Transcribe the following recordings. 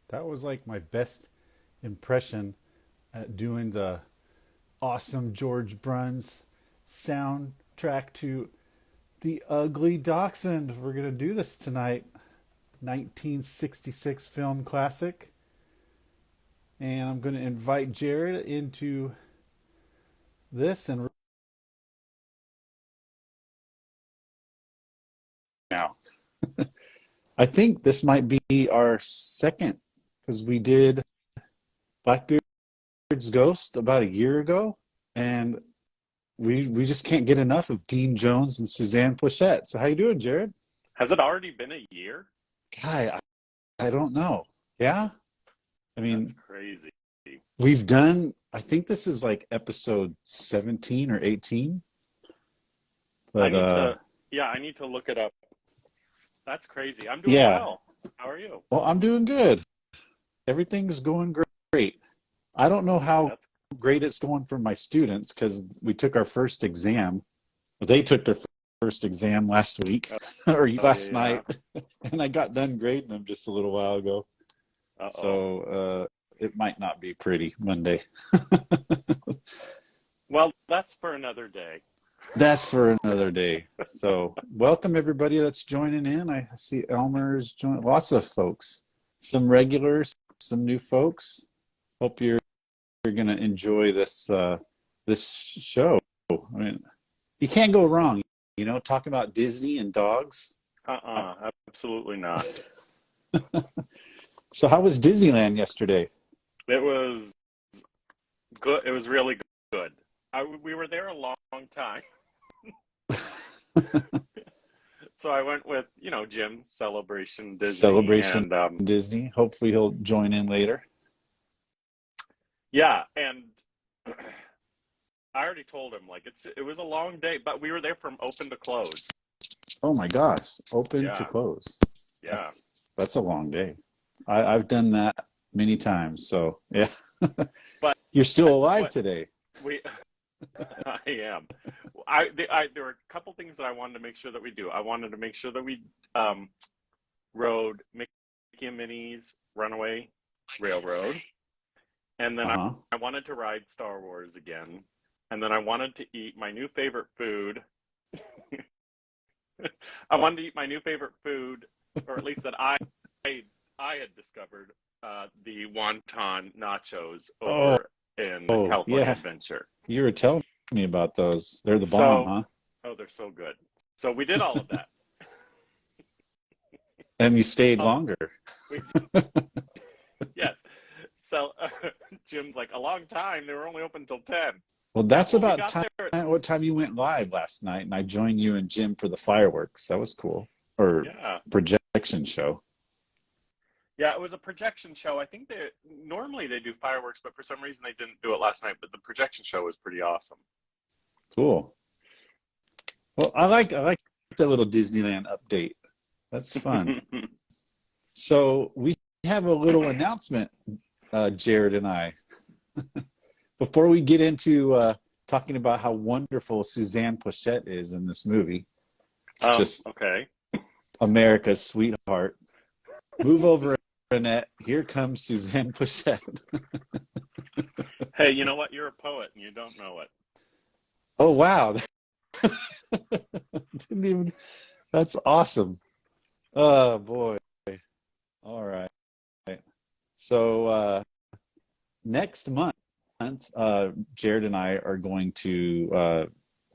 That was like my best impression at doing the awesome George Bruns soundtrack to The Ugly Dachshund. We're going to do this tonight. 1966 film classic. And I'm going to invite Jared into this and now. I think this might be our second because we did Blackbeard's Ghost about a year ago, and we just can't get enough of Dean Jones and Suzanne Pleshette. So how you doing, Jared? Has it already been a year? Guy, I don't know. Yeah, I That's mean crazy. we've done. I think this is like episode 17 or 18. I But need to, yeah, I need to look it up. That's crazy. I'm doing yeah. well. How are you? Well, I'm doing good. Everything's going great. I don't know how That's great it's going for my students because we took our first exam. They took their first exam last week or oh last yeah, night, and I got done grading them just a little while ago. yeah. Uh-oh. So it might not be pretty Monday. Well, that's for another day. That's for another day. So welcome everybody that's joining in. I see Elmer's joining. Lots of folks, some regulars, some new folks. Hope you're going to enjoy this show. I mean, you can't go wrong, talking about Disney and dogs. Absolutely not. So how was Disneyland yesterday? It was good. It was really good. We were there a long time. So I went with, Jim, Celebration Disney, Celebration and Disney. Hopefully he'll join in later. yeah, and I already told him like it was a long day, but we were there from open to close. Oh my gosh, open to Yeah, close. yeah. That's a long day. I've done that many times. So yeah, But you're still alive what today. we I am. There were a couple things that I wanted to make sure that we do. I wanted to make sure that we rode Mickey and Minnie's Runaway Railroad, and then Uh-huh. I wanted to ride Star Wars again, and then I wanted to eat my new favorite food. I wanted to eat my new favorite food, or at least that I had discovered the wonton nachos Oh, over in oh California yeah. Adventure. You were telling me about those. They're the bomb, So, huh? oh, they're so good. So we did all of that. And you stayed Um, longer. we, yes. So Jim's like, a long time. They were only open till 10. Well, Yeah, that's well, we about got time. there What time you went live last night, and I joined you and Jim for the fireworks. That was cool. Or yeah. projection show. Yeah, it was a projection show. I think normally they do fireworks, but for some reason they didn't do it last night. But the projection show was pretty awesome. Cool. Well, I like that little Disneyland update. That's fun. So we have a little announcement, Jared and I, before we get into talking about how wonderful Suzanne Pleshette is in this movie. Just Okay. America's sweetheart. Move over, Annette. Here comes Suzanne Pleshette. Hey, you know what? You're a poet and you don't know it. Oh wow. Didn't even, that's awesome. Oh boy. All right. So next month, Jared and I are going to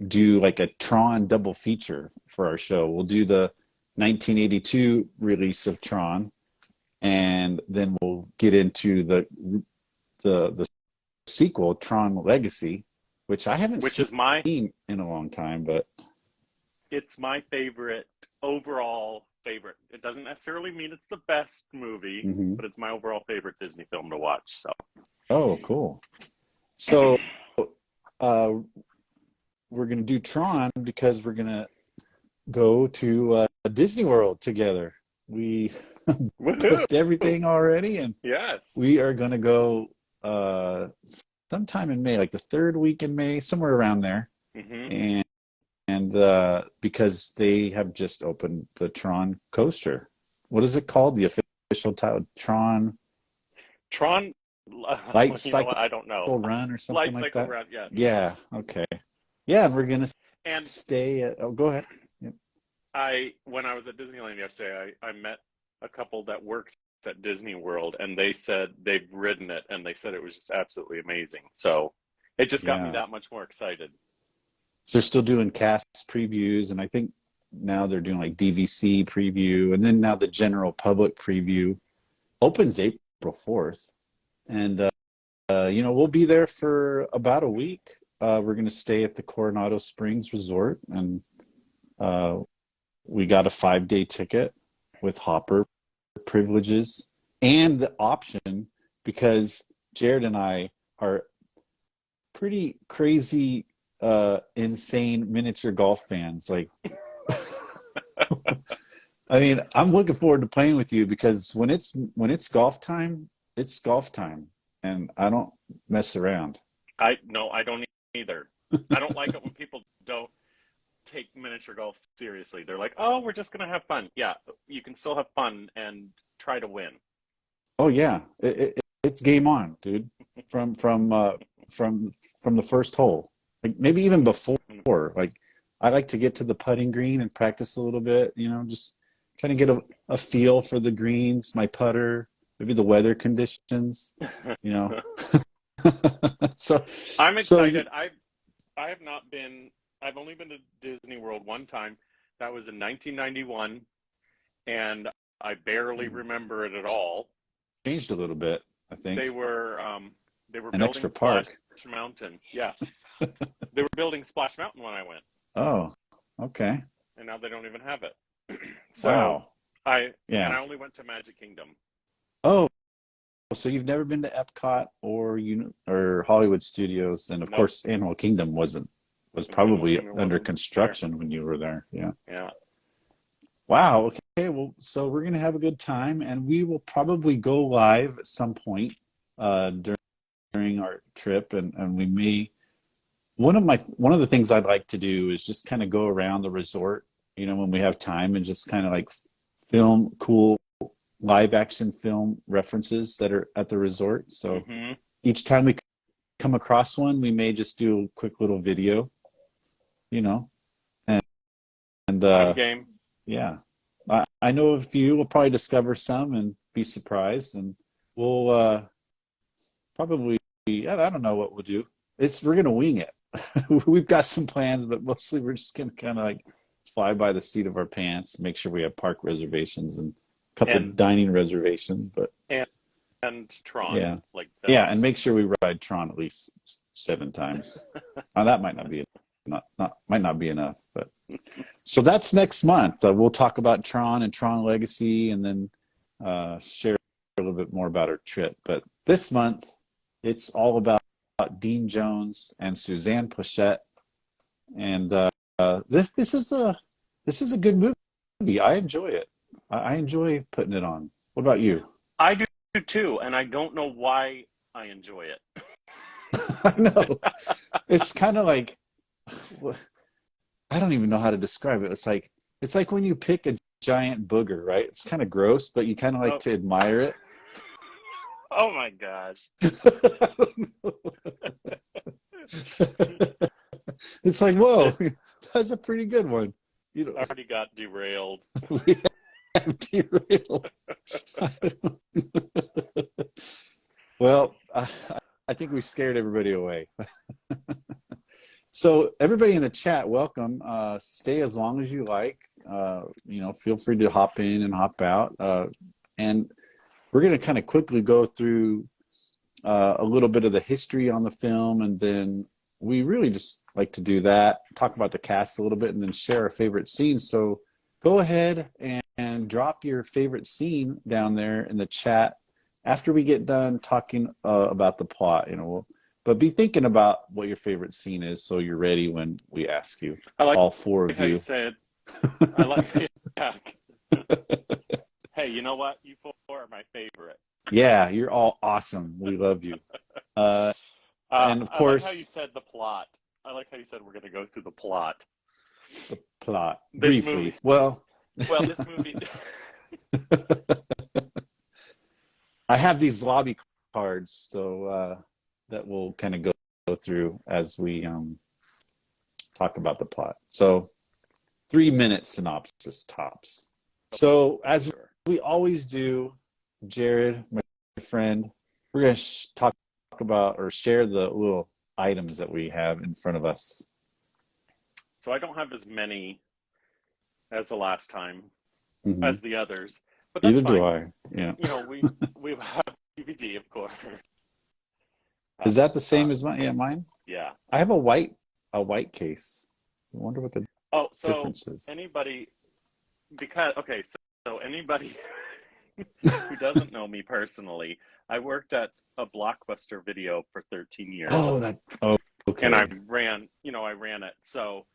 do like a Tron double feature for our show. We'll do the 1982 release of Tron, and then we'll get into the sequel, Tron Legacy, which I haven't Which is my seen in a long time, but it's my favorite overall favorite. It doesn't necessarily mean it's the best movie, mhm. but it's my overall favorite Disney film to watch. So, Oh, cool. So uh, we're gonna do Tron because we're gonna go to Disney World together. We woohoo! booked everything already, and Yes. we are gonna go uh, sometime in May, like the third week in May, somewhere around there. Mm-hmm. And because they have just opened the Tron coaster. What is it called? The official title, Tron. Tron. Light You know Cycle what? I don't know. Run or something Light like cycle that? run. Yeah. Yeah, okay. Yeah, and we're gonna And stay at, oh, go ahead. Yep. when I was at Disneyland yesterday, I met a couple that works at Disney World, and they said they've ridden it, and they said it was just absolutely amazing. So it just got me Yeah. that much more excited. So they're still doing cast previews, and I think now they're doing like DVC preview, and then now the general public preview opens April 4th. And, we'll be there for about a week. We're going to stay at the Coronado Springs Resort, and uh, we got a 5-day ticket with Hopper privileges and the option, because Jared and I are pretty crazy, insane miniature golf fans. Like, I mean, I'm looking forward to playing with you, because when it's golf time, it's golf time, and I don't mess around. I no, I don't either. I don't like it when people don't take miniature golf seriously. They're like, "Oh, we're just gonna have fun." Yeah, you can still have fun and try to win. Oh yeah, it's game on, dude. From from the first hole, like maybe even before. Like, I like to get to the putting green and practice a little bit. Just kind of get a feel for the greens, my putter, maybe the weather conditions. You know, so I'm so excited. I have not been. I've only been to Disney World one time. That was in 1991, and I barely remember it at all. changed a little bit, I They think. were um, they were An building extra Splash park. Mountain. Yeah, they were building Splash Mountain when I went, Oh, okay. and now they don't even have it. So Wow. I and Yeah. I only went to Magic Kingdom. Oh, so you've never been to Epcot or Hollywood Studios, and of Nope, course, Animal Kingdom was Animal probably Kingdom under wasn't there. construction when you were there. Yeah. Yeah, Wow. Okay. Well, so we're gonna have a good time, and we will probably go live at some point during our trip, and we may. One of the things I'd like to do is just kind of go around the resort, when we have time, and just kind of like film cool live action film references that are at the resort. So hmm each time we come across one, we may just do a quick little video, you know, and, and I'm game. yeah, I know a few. We'll probably discover some and be surprised, and we'll probably, I don't know what we'll do. We're gonna wing it. We've got some plans, but mostly we're just gonna kind of like fly by the seat of our pants, make sure we have park reservations and a couple And dining reservations. But and and Tron. yeah, Like yeah, and that's make sure we ride Tron at least 7 times. That might not be might not be enough, but so that's next month. We'll talk about Tron and Tron Legacy, and then share a little bit more about our trip. But this month, it's all about Dean Jones and Suzanne Plachette, and this is a good movie. I enjoy it. I enjoy putting it on. What about you? I do too, and I don't know why I enjoy it. I know, it's kind of like, I don't even know how to describe it. It's like when you pick a giant booger, right? It's kind of gross, but you kind of like Oh, to admire it. oh my gosh. It's like, whoa, that's a pretty good one. Already got derailed. We have derailed. Well, I think we scared everybody away. So everybody in the chat, welcome. Stay as long as you like. Feel free to hop in and hop out. And we're going to kind of quickly go through a little bit of the history on the film, and then we really just like to do that, talk about the cast a little bit, and then share our favorite scenes. So go ahead and drop your favorite scene down there in the chat after we get done talking about the plot. But be thinking about what your favorite scene is, so you're ready when we ask you, I like all four of how you you. said, I like, yeah. Hey, you know what? You four are my favorite. Yeah, you're all awesome. We love you. And of I like how you course, said the plot. I like how you said we're going to go through the plot. the plot This movie, briefly. Well, this movie, I have these lobby cards, so that we'll kind of go through as we talk about the plot. So 3-minute synopsis tops. So as Sure. we always do, Jared, my friend, we're going to talk about or share the little items that we have in front of us. So I don't have as many as the last time Mm-hmm. as the others, but that's Either do fine. I. Yeah. You know, we have DVD, of course. Is that the Uh, same as mine? Yeah, mine. yeah. I have a white case. I wonder what the Oh, so difference is. anybody, because okay, so anybody who doesn't know me personally, I worked at a Blockbuster Video for 13 years, Oh, that. Oh, and okay. I ran it. So,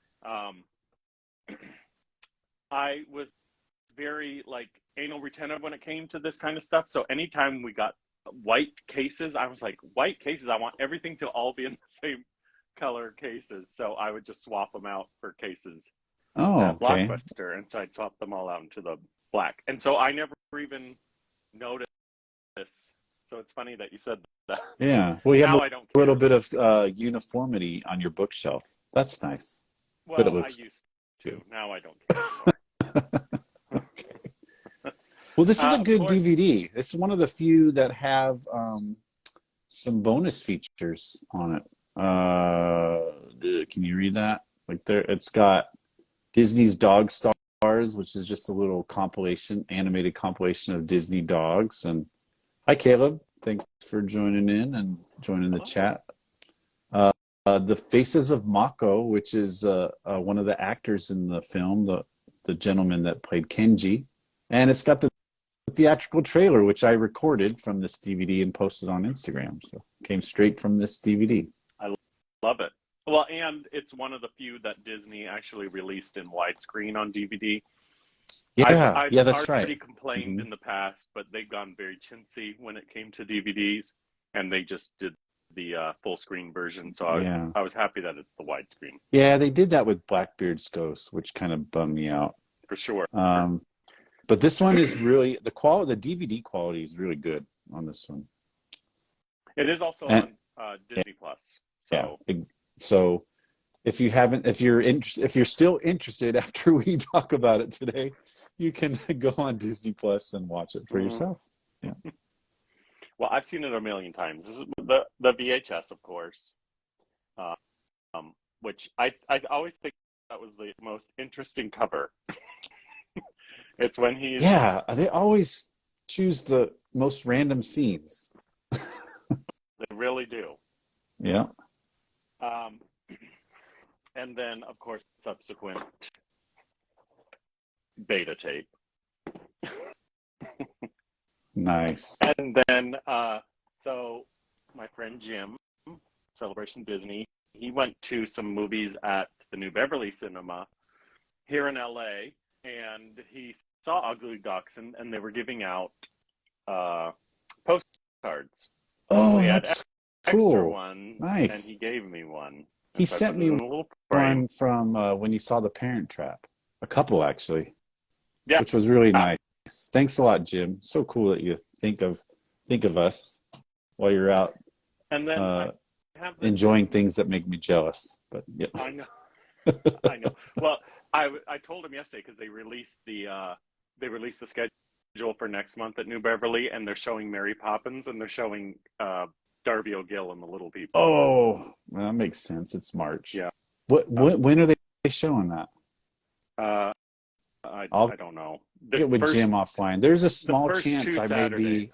I was very like anal retentive when it came to this kind of stuff. So anytime we got white cases, I was like, white cases, I want everything to all be in the same color cases. So I would just swap them out for cases Oh, at okay. Blockbuster, and so I'd swap them all out into the black. And so I never even noticed this. So it's funny that you said that. Yeah. Well, you have Now a I don't little care. bit of uniformity on your bookshelf. That's nice. But it Well, I looks used good. to. Now I don't care anymore. Okay. Well, this is a Of good course. DVD. It's one of the few that have some bonus features on it. Can you read that? Like there, it's got Disney's Dog Stars, which is just a little compilation, animated compilation of Disney dogs. And hi, Caleb. Thanks for joining in and joining the Hello. chat. The Faces of Mako, which is one of the actors in the film, the gentleman that played Kenji. And it's got the theatrical trailer, which I recorded from this DVD and posted on Instagram. So it came straight from this DVD. I love it. Well, and it's one of the few that Disney actually released in widescreen on DVD. Yeah, I'd yeah, that's already right. complained Hmm. in the past, but they've gone very chintzy when it came to DVDs, and they just did the full screen version. So Yeah. I was happy that it's the widescreen Yeah, they did that with Blackbeard's Ghost, which kind of bummed me out. for sure. Um, but this one is really the DVD quality is really good on this one. It is also And on Disney Plus. yeah, So so if you're still interested after we talk about it today, you can go on Disney Plus and watch it for mhm. yourself. Yeah. Well, I've seen it a million times. This is the VHS, of course, uh, which I always think that was the most interesting cover. It's when he's Yeah, they always choose the most random scenes. they really do. Yeah. Um, and then, of course, subsequent beta tape. Nice. And then, so my friend Jim, Celebration Disney, he went to some movies at the New Beverly Cinema here in LA, and he saw Ugly Dachshund, and they were giving out postcards. And so Oh, he had that's extra cool. ones, and he Nice. gave me one. He And so I sent put it in me a little frame. one from when he saw The Parent Trap. A couple actually, Yeah. which was really nice. Thanks a lot, Jim. So cool that you think of us while you're out And then I uh, have this. enjoying things that make me jealous. But yeah. I know. I know. Well, I told him yesterday because they released the schedule for next month at New Beverly, and they're showing Mary Poppins, and they're showing Darby O'Gill and the Little People. Oh, well, that makes sense. It's March. Yeah. When are they showing that? Uh, I'll I don't know. get with Jim offline. There's a The small first chance two Saturdays.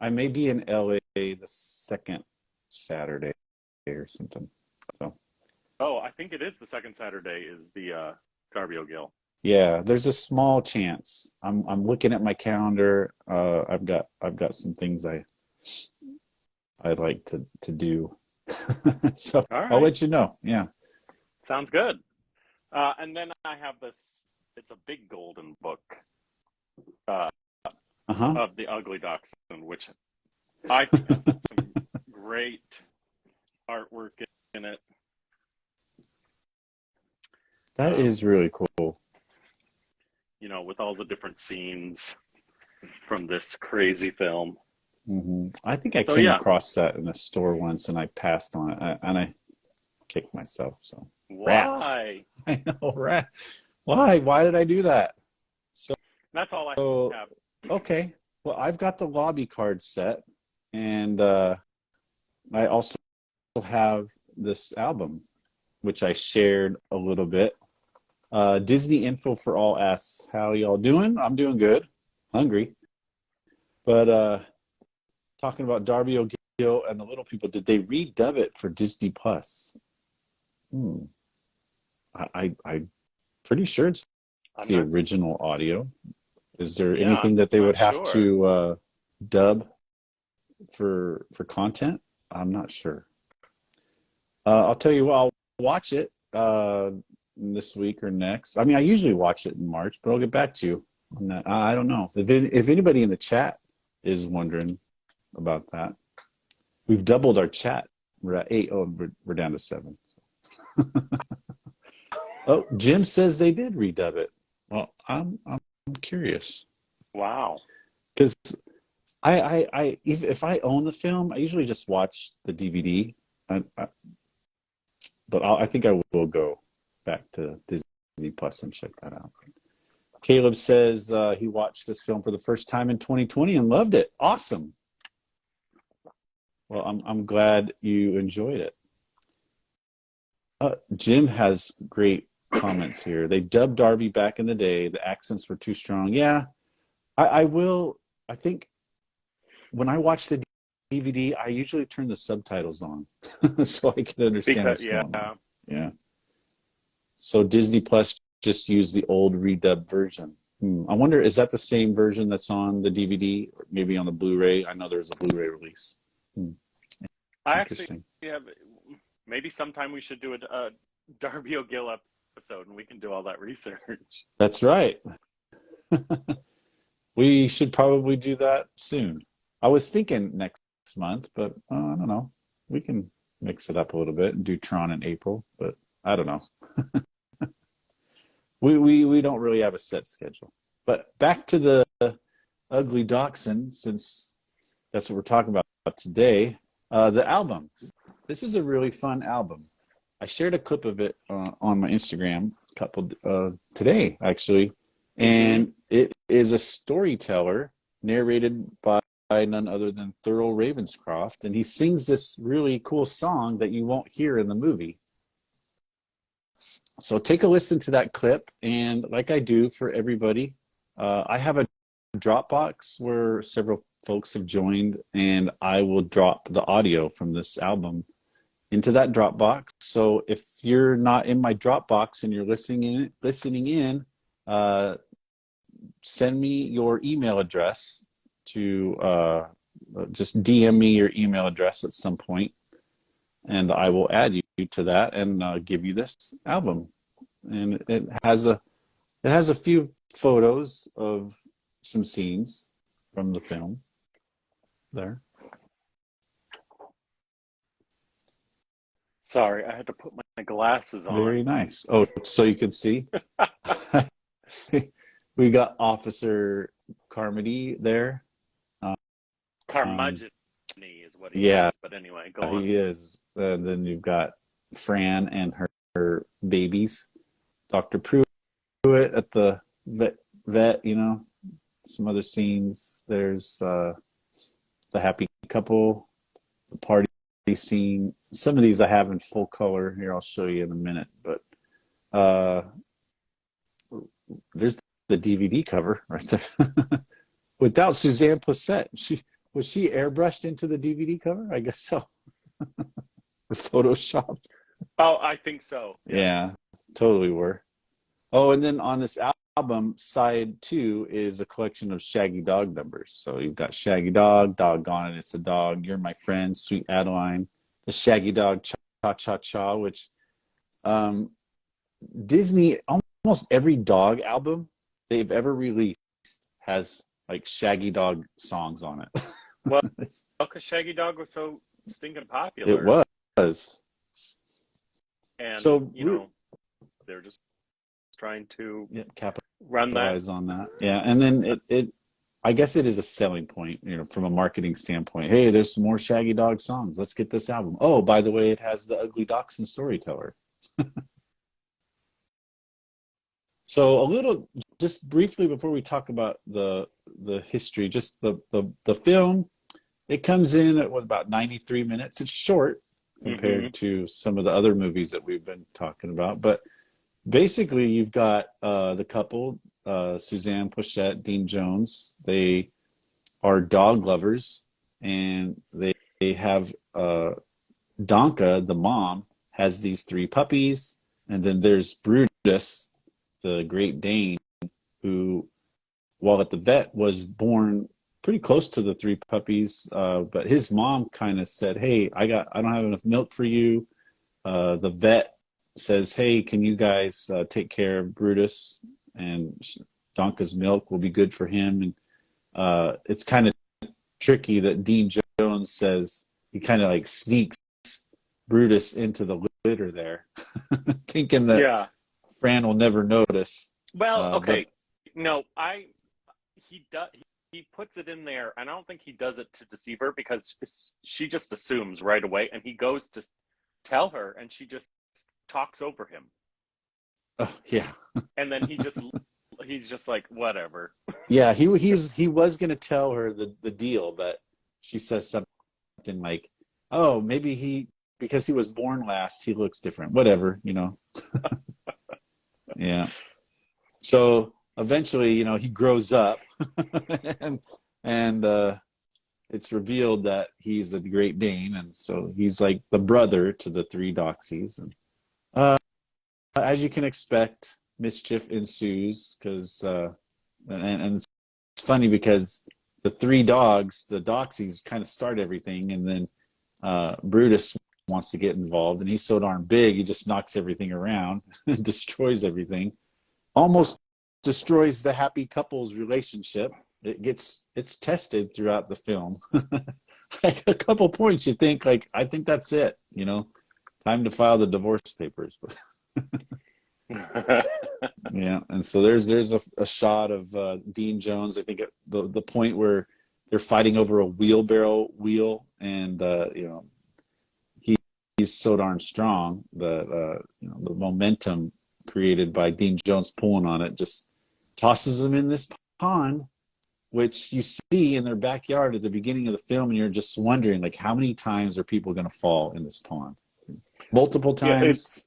I may be in LA the second Saturday or something. So Oh, I think it is the second Saturday is the Darby O'Gill. yeah, there's a small chance. I'm looking at my calendar. I've got some things I'd like to do. So All I'll right. let you know. Yeah. Sounds good. And then I have this. It's a big golden book Uh-huh. of the Ugly Dachshund, which I think has some great artwork in it. That is really cool. You know, with all the different scenes from this crazy film. I think I So came yeah, across that in a store once and I passed on it and I kicked myself. So rats. why? I know, rat. Why? Why did I do that? So, That's all I have. okay. Well, I've got the lobby card set and I also have this album, which I shared a little bit. Disney Info for All asks, how y'all doing? I'm doing good. Hungry. But talking about Darby O'Gill and the Little People, did they redub it for Disney Plus? Hmm. I'm pretty sure it's I'm the not. original audio. Is there Yeah, anything that they I'm would not have sure. to dub for content? I'm not sure. I'll tell you what, I'll watch it this week or next. I mean, I usually watch it in March, but I'll get back to you on that. I don't know. If anybody in the chat is wondering about that, we've doubled our chat. We're at 8. Oh, we're down to 7. Oh, Jim says they did redub it. Well, I'm curious Wow. because if I own the film, I usually just watch the DVD. But I think I will go back to Disney Plus and check that out. Caleb says he watched this film for the first time in 2020 and loved it. Awesome. Well, I'm glad you enjoyed it. Jim has great comments here. They dubbed Darby back in the day. The accents were too strong. Yeah, I will. I think when I watch the DVD, I usually turn the subtitles on so I can understand Because what's yeah, going on. Yeah. So Disney Plus just used the old redubbed version. I wonder, is that the same version that's on the DVD, or maybe on the Blu-ray? I know there's a Blu-ray release. I actually Interesting. have. Maybe sometime we should do a Darby O'Gill episode, and we can do all that research. That's right. We should probably do that soon. I was thinking next month, but I don't know. We can mix it up a little bit and do Tron in April, but I don't know. We don't really have a set schedule. But back to the ugly dachshund, since that's what we're talking about today. The album. This is a really fun album. I shared a clip of it on my Instagram couple today, actually, Mm-hmm. and it is a storyteller narrated by none other than Thurl Ravenscroft, and he sings this really cool song that you won't hear in the movie. So take a listen to that clip, and like I do for everybody, I have a Dropbox where several folks have joined, and I will drop the audio from this album into that Dropbox. So if you're not in my Dropbox and you're listening in, send me your email address to just DM me your email address at some point, and I will add you to that and give you this album. And it has a few photos of some scenes from the film there. Sorry, I had to put my glasses Very on. nice. Oh, so you can see. We got Officer Carmody there. Um, Carmudgeon is what he yeah, is. But anyway, go on. he is. Then you've got Fran and her babies. Dr. Pruitt at the vet, some other scenes. There's the happy couple, the party scene. Some of these I have in full color. Here, I'll show you in a minute. But there's the DVD cover right there. Without Suzanne Plessette. Was she airbrushed into the DVD cover? I guess so. Or photoshopped. Oh, I think so. Yes. Yeah, totally were. Oh, and then on this album, side 2 is a collection of Shaggy Dog numbers. So you've got Shaggy Dog, Doggone It, It's a Dog, You're My Friend, Sweet Adeline, the Shaggy Dog Cha Cha Cha, which Disney, almost every dog album they've ever released has like Shaggy Dog songs on it. Well, because Shaggy Dog was so stinking It popular, was. and So they're just trying to yeah, run that. capitalize on that. Yeah, and then it I guess it is a selling point, from a marketing standpoint. Hey, there's some more Shaggy Dog songs. Let's get this album. Oh, by the way, it has the Ugly Dachshund Storyteller. So a little, just briefly before we talk about the history, just the film. It comes in at what, about 93 minutes. It's short Mm-hmm. compared to some of the other movies that we've been talking about, but basically you've got the couple, Suzanne Pleshette, Dean Jones. They are dog lovers, and they have Donka, the mom, has these three puppies, and then there's Brutus, the Great Dane, who, while at the vet, was born pretty close to the three puppies. But his mom kind of said, "Hey, I don't have enough milk for you." The vet says, "Hey, can you guys take care of Brutus? And Donka's milk will be good for him." And it's kind of tricky that Dean Jones says he kind of like sneaks Brutus into the litter there, thinking that Yeah. Fran will never notice. Well, But okay. No, he does he puts it in there, and I don't think he does it to deceive her because she just assumes right away, and he goes to tell her, and she just talks over him, yeah, and then he's just like whatever. yeah, he was gonna tell her the deal, but she says something like, "Oh, maybe because he was born last, he looks different." Whatever. Yeah. So eventually, he grows up, and and it's revealed that he's a Great Dane, and so he's like the brother to the three Doxies. And as you can expect, mischief ensues because and it's funny because the three dogs, the Doxies, kind of start everything, and then Brutus wants to get involved, and he's so darn big, he just knocks everything around and destroys everything. Almost destroys the happy couple's relationship. It's tested throughout the film. Like a couple points, you think like, I think that's it. Time to file the divorce papers. Yeah, and so there's a shot of Dean Jones. I think at the point where they're fighting over a wheelbarrow wheel, and he, he's so darn strong that the momentum created by Dean Jones pulling on it just tosses him in this pond, which you see in their backyard at the beginning of the film, and you're just wondering, like, how many times are people going to fall in this pond? Multiple Yeah, times. it's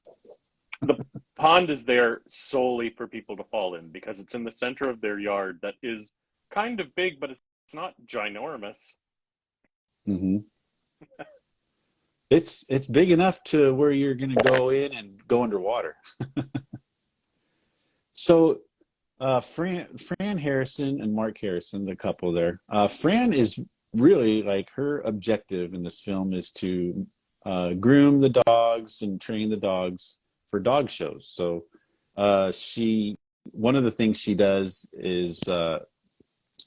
the pond is there solely for people to fall in because it's in the center of their yard that is kind of big, but it's not ginormous. Hmm. It's big enough to where you're going to go in and go underwater. So Fran Harrison and Mark Harrison, the couple there. Fran is really, like, her objective in this film is to groom the dogs and train the dogs for dog shows. So one of the things she does is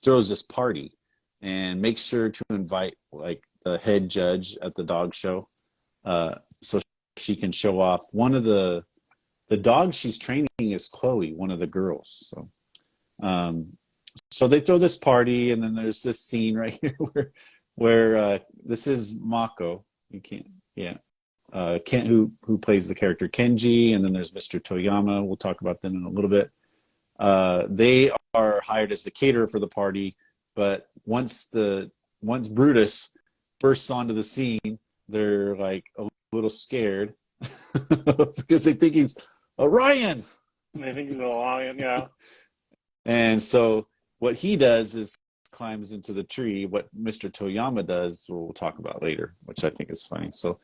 throws this party and makes sure to invite, like, the head judge at the dog show, so she can show off one of the dog she's training is Chloe, one of the girls. Um, so they throw this party, and then there's this scene right here where this is Mako. You can't, yeah. Ken, who plays the character Kenji, and then there's Mr. Toyama. We'll talk about them in a little bit. They are hired as the caterer for the party, but once Brutus bursts onto the scene, they're like a little scared because they think he's Orion. I think he's a lion, yeah. And so what he does is climbs into the tree. What Mr. Toyama does, we'll talk about later, which I think is funny. So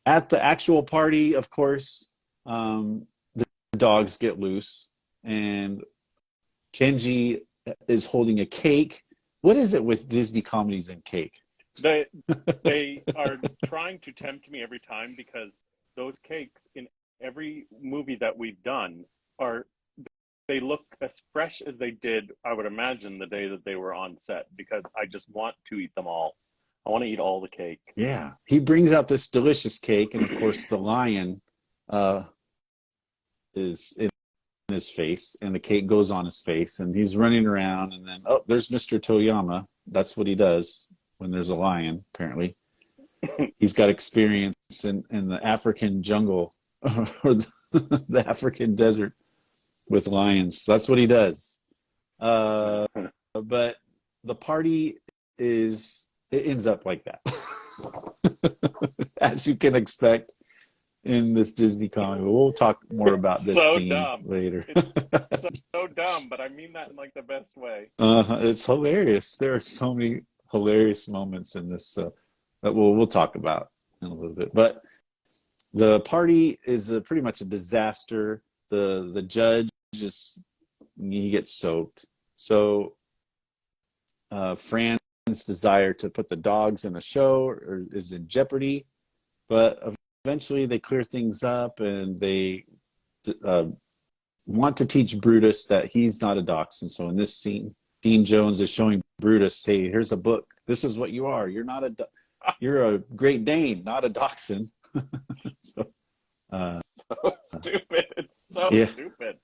at the actual party, of course, the dogs get loose, and Kenji is holding a cake. What is it with Disney comedies and cake? They are trying to tempt me every time because those cakes in every movie that we've done they look as fresh as they did, I would imagine, the day that they were on set, because I just want to eat them all. I want to eat all the cake. Yeah, he brings out this delicious cake, and of course the lion is in his face, and the cake goes on his face, and he's running around, and then oh, there's Mr. Toyama. That's what he does when there's a lion. Apparently, he's got experience in the African jungle or the African desert with lions. That's what he does. But the party it ends up like that, as you can expect in this Disney comic. We'll talk more about this so scene dumb. later. It's so dumb, but I mean that in like the best way. It's hilarious. There are so many hilarious moments in this that we'll talk about in a little bit. But the party is pretty much a disaster. The judge he gets soaked. So Fran's desire to put the dogs in a show is in jeopardy, but eventually they clear things up, and they want to teach Brutus that he's not a dachshund. So in this scene, Dean Jones is showing Brutus, "Hey, here's a book. This is what you are. You're a Great Dane, not a dachshund." so, so stupid. It's so stupid.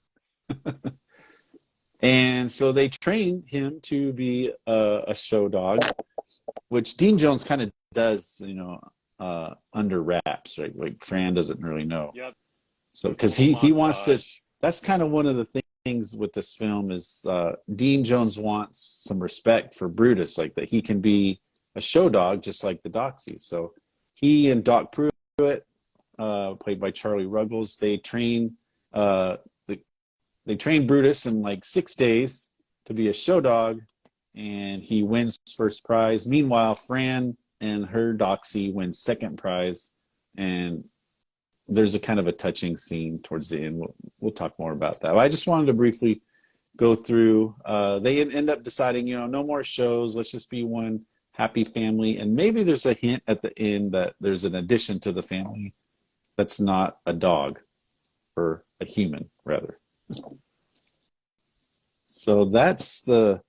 And so they train him to be a show dog, which Dean Jones kind of does, under wraps, right? Like Fran doesn't really know. Yeah. So because he wants to. That's kind of one of the things with this film is Dean Jones wants some respect for Brutus, like that he can be a show dog just like the Doxies. So he and Doc Pruitt, played by Charlie Ruggles, they train Brutus in like 6 days to be a show dog, and he wins first prize. Meanwhile, Fran and her Doxie win second prize, and there's a kind of a touching scene towards the end. We'll talk more about that. I just wanted to briefly go through. They end up deciding, no more shows. Let's just be one happy family. And maybe there's a hint at the end that there's an addition to the family that's not a dog, or a human, rather. So that's the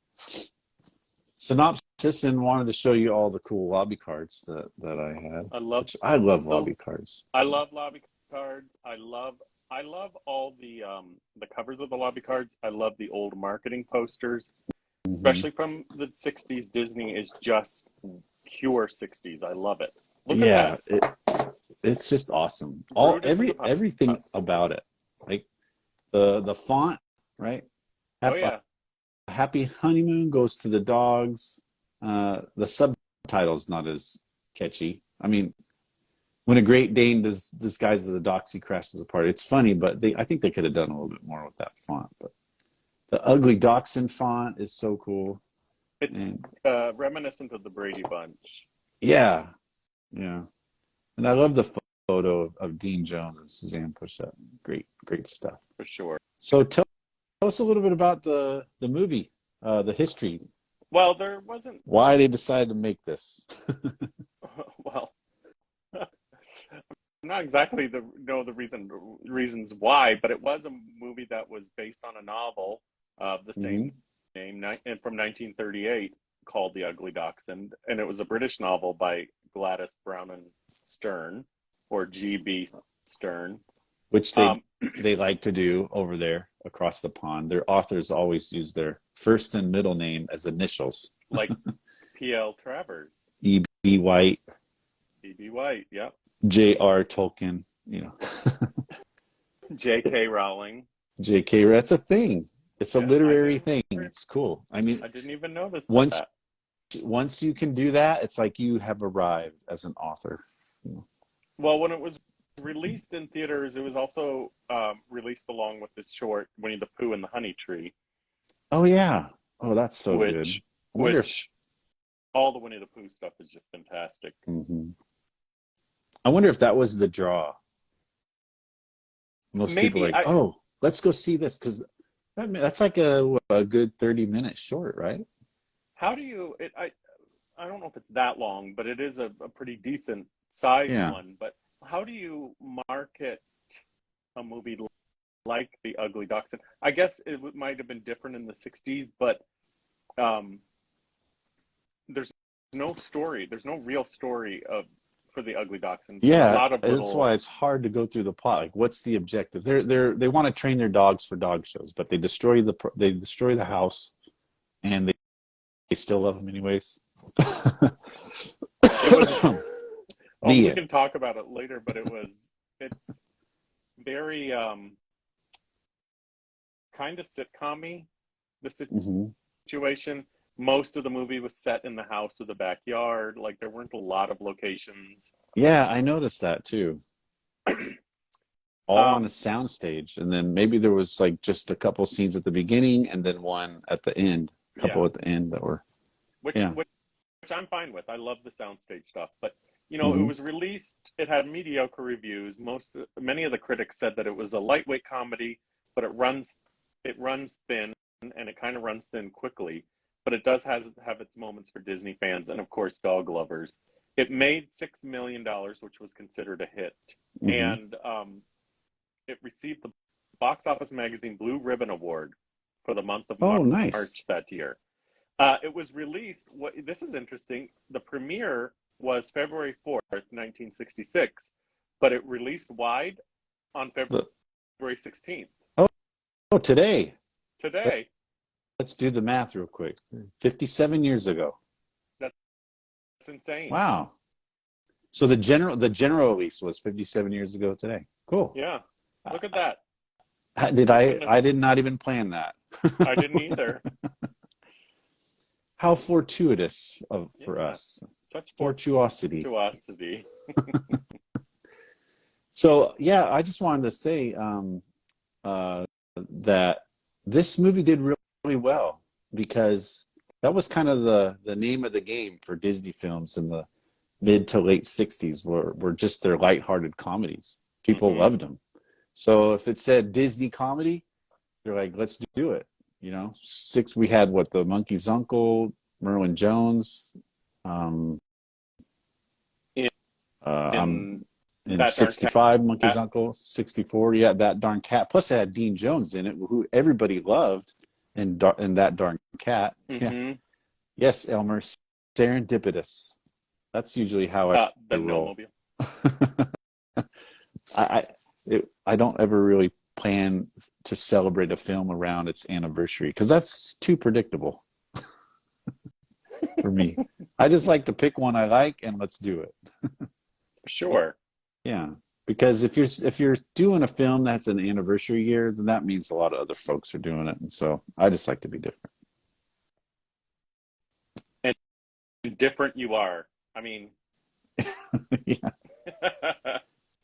synopsis, and wanted to show you all the cool lobby cards that I had. I love lobby cards. I love lobby cards. I love all the covers of the lobby cards. I love the old marketing posters, especially from the 60s. Disney is just pure 60s. I love it. Look at that. It's just awesome. Everything about it. Like the font, right? Happy Honeymoon goes to the dogs. The subtitle's not as catchy. I mean, when a Great Dane disguises a Doxie crashes apart, it's funny, but I think they could have done a little bit more with that font. But the ugly Dachshund font is so cool. It's reminiscent of the Brady Bunch. Yeah. And I love the photo of Dean Jones and Suzanne Pleshette. Great stuff. For sure. So tell us a little bit about the movie, the history. Well, there wasn't... Why they decided to make this. Well, not exactly the reasons why, but it was a movie that was based on a novel of the same name from 1938 called The Ugly Dachshund, and it was a British novel by Gladys Browning Stern, or G.B. Stern. Which they like to do over there across the pond. Their authors always use their first and middle name as initials. Like P.L. Travers. E.B. White. E.B. White, yep. J.R. Tolkien, J.K. Rowling. J.K. That's a thing. It's a literary thing. It's cool. I mean, I didn't even notice that. Once you can do that, it's like you have arrived as an author. Well, when it was released in theaters, it was also released along with the short Winnie the Pooh and the Honey Tree. Oh yeah. Oh, that's so good. Which all the Winnie the Pooh stuff is just fantastic. Mm-hmm. I wonder if that was the draw. Most people are like, oh, let's go see this, because that's like a good 30-minute short, right? How do you? I don't know if it's that long, but it is a pretty decent size one. But how do you market a movie like The Ugly Dachshund? I guess it might have been different in the 60s, but there's no story. There's no real story of for the Ugly Dachshund. A Yeah, lot of that's little, why it's hard to go through the plot. Like, what's the objective? They want to train their dogs for dog shows, but they destroy the house, and they still love them anyways. it was, oh, The we end. can talk about it later, but it's very kind of sitcom-y, the Hmm. situation. Most of the movie was set in the house or the backyard. Like there weren't a lot of locations. Yeah, I noticed that too. All on a Um, soundstage, and then maybe there was like just a couple scenes at the beginning, and then one at the end, a couple yeah, at the end that were which yeah. which which I'm fine with. I love the soundstage stuff, but it Hmm. was released. It had mediocre reviews. Many of the critics said that it was a lightweight comedy, but it runs thin, and it kind of runs thin quickly. But it does have its moments for Disney fans and of course dog lovers. It made $6 million, which was considered a hit, Hmm. and it received the Box Office Magazine Blue Ribbon Award for the month of Oh, nice. March that year. It was released. This is interesting. The premiere was February 4th, 1966, but it released wide on The, February 16th. oh, oh, today. Let- Today, Let's do the math real quick. 57 years ago. that's insane. Wow. So the general release was 57 years ago today. Cool. Yeah, Uh, look at that. Did We couldn't have. I did not even plan that. I didn't either. How fortuitous for Yeah, us. such Fortuosity. fortuosity. So yeah, I just wanted to say that this movie did really, really well because that was kind of the name of the game for Disney films in the mid to late 60s were just their lighthearted comedies. People Hmm. loved them. So if it said Disney comedy, they're like, let's do it. We had what, the Monkey's Uncle, Merlin Jones, um, In, I'm in in that darn 65, Monkey's cat. Uncle, 64, yeah, That Darn Cat. Plus, it had Dean Jones in it, who everybody loved, and That Darn Cat. Yeah. Hmm. Yes, Elmer, serendipitous. That's usually how I The roll. Millmobile. I I don't ever really plan to celebrate a film around its anniversary because that's too predictable for me. I just like to pick one I like and let's do it. Sure. Yeah, because if you're doing a film that's an anniversary year, then that means a lot of other folks are doing it, and so I just like to be different. And different you are. I mean, Yeah.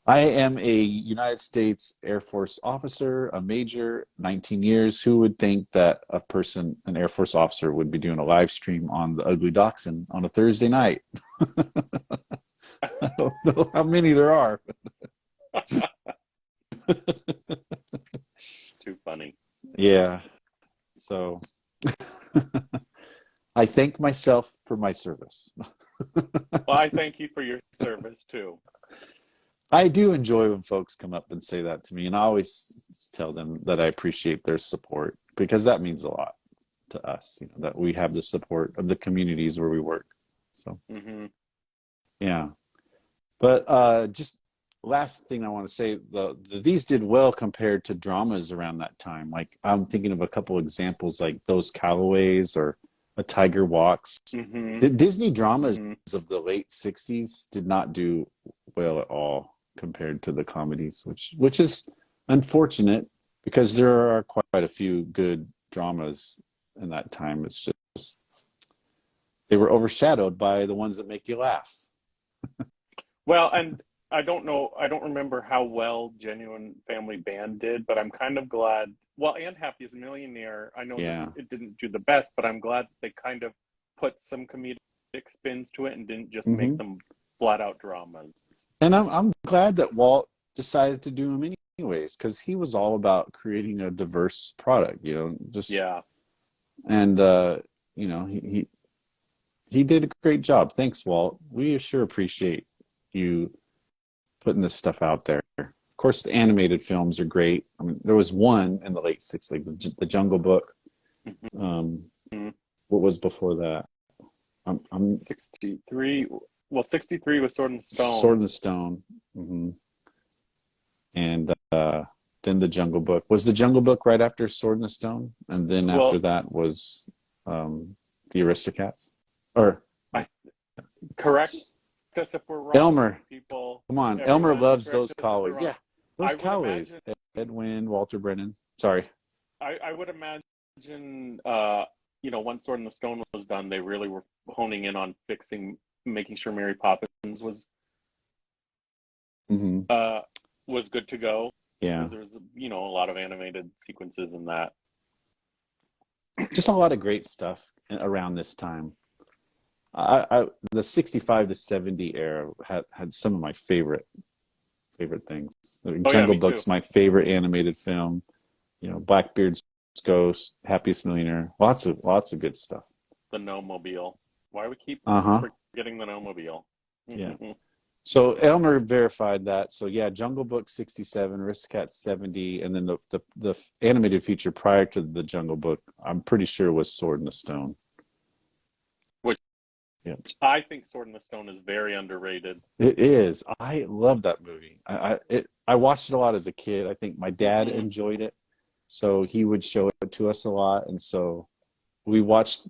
I am a United States Air Force officer, a major, 19 years. Who would think that an Air Force officer, would be doing a live stream on the Ugly Dachshund on a Thursday night? I don't know how many there are. too funny. Yeah. So I thank myself for my service. Well, I thank you for your service too. I do enjoy when folks come up and say that to me, and I always tell them that I appreciate their support because that means a lot to us, that we have the support of the communities where we work. So, Hmm. yeah. But just last thing I want to say, these did well compared to dramas around that time. Like I'm thinking of a couple examples, like Those Callaways or A Tiger Walks. Hmm. The Disney dramas Hmm. of the late 60s did not do well at all compared to the comedies, which is unfortunate because there are quite a few good dramas in that time. It's just they were overshadowed by the ones that make you laugh. Well, and I don't know, I don't remember how well Genuine Family Band did, but I'm kind of glad. Well, and Happy as a Millionaire, I know that Yeah. it didn't do the best, but I'm glad that they kind of put some comedic spins to it and didn't just make Hmm. them flat out dramas. And I'm glad that Walt decided to do them anyways, because he was all about creating a diverse product, just Yeah. and he did a great job. Thanks, Walt. We sure appreciate you putting this stuff out there. Of course, the animated films are great. I mean, there was one in the late '60s, like the Jungle Book. Hmm. Um, what was before that? I'm 63. Well, 63 was Sword in the Sword Stone. in the Stone. Hmm. And then the Jungle Book. Was the Jungle Book right after Sword in the Stone? And then after Well, that was the Aristocats? Or I correct us if we're wrong, Elmer. people. Come on. Elmer Everyone, loves correct those us if we're coways. wrong. Yeah, those I would coways. imagine. Edwin, Walter Brennan. Sorry. I would imagine. Once Sword in the Stone was done, they really were honing in on making sure Mary Poppins Hmm. uh was good to go Yeah. because there was a lot of animated sequences in that. Just a lot of great stuff around this time. The 65 to 70 era had some of my favorite things. Oh yeah, Jungle me too. Book's my favorite animated film. Blackbeard's Ghost, Happiest Millionaire, lots of good stuff. The No Mobile. Why we keep Uh-huh. forgetting the No Mobile? Yeah. So Elmer verified that. So yeah, Jungle Book 67, Aristocats 70, and then the animated feature prior to the Jungle Book, I'm pretty sure was Sword in the Stone. Which Yeah. I think Sword in the Stone is very underrated. It is. I love that movie. I watched it a lot as a kid. I think my dad Hmm. enjoyed it, so he would show it to us a lot, and so we watched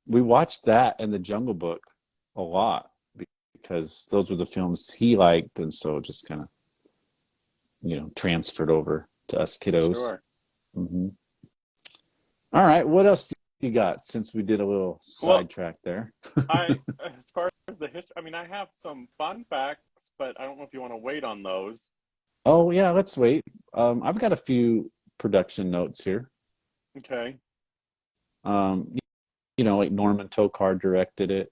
we watched that and the Jungle Book a lot because those were the films he liked, and so just kind of transferred over to us kiddos. Sure. Hmm. All right, what else do you got since we did a little Well, sidetrack there? as far as the history, I mean, I have some fun facts, but I don't know if you want to wait on those. Oh yeah, let's wait. I've got a few production notes here. Okay. Um, like Norman Tokar directed it.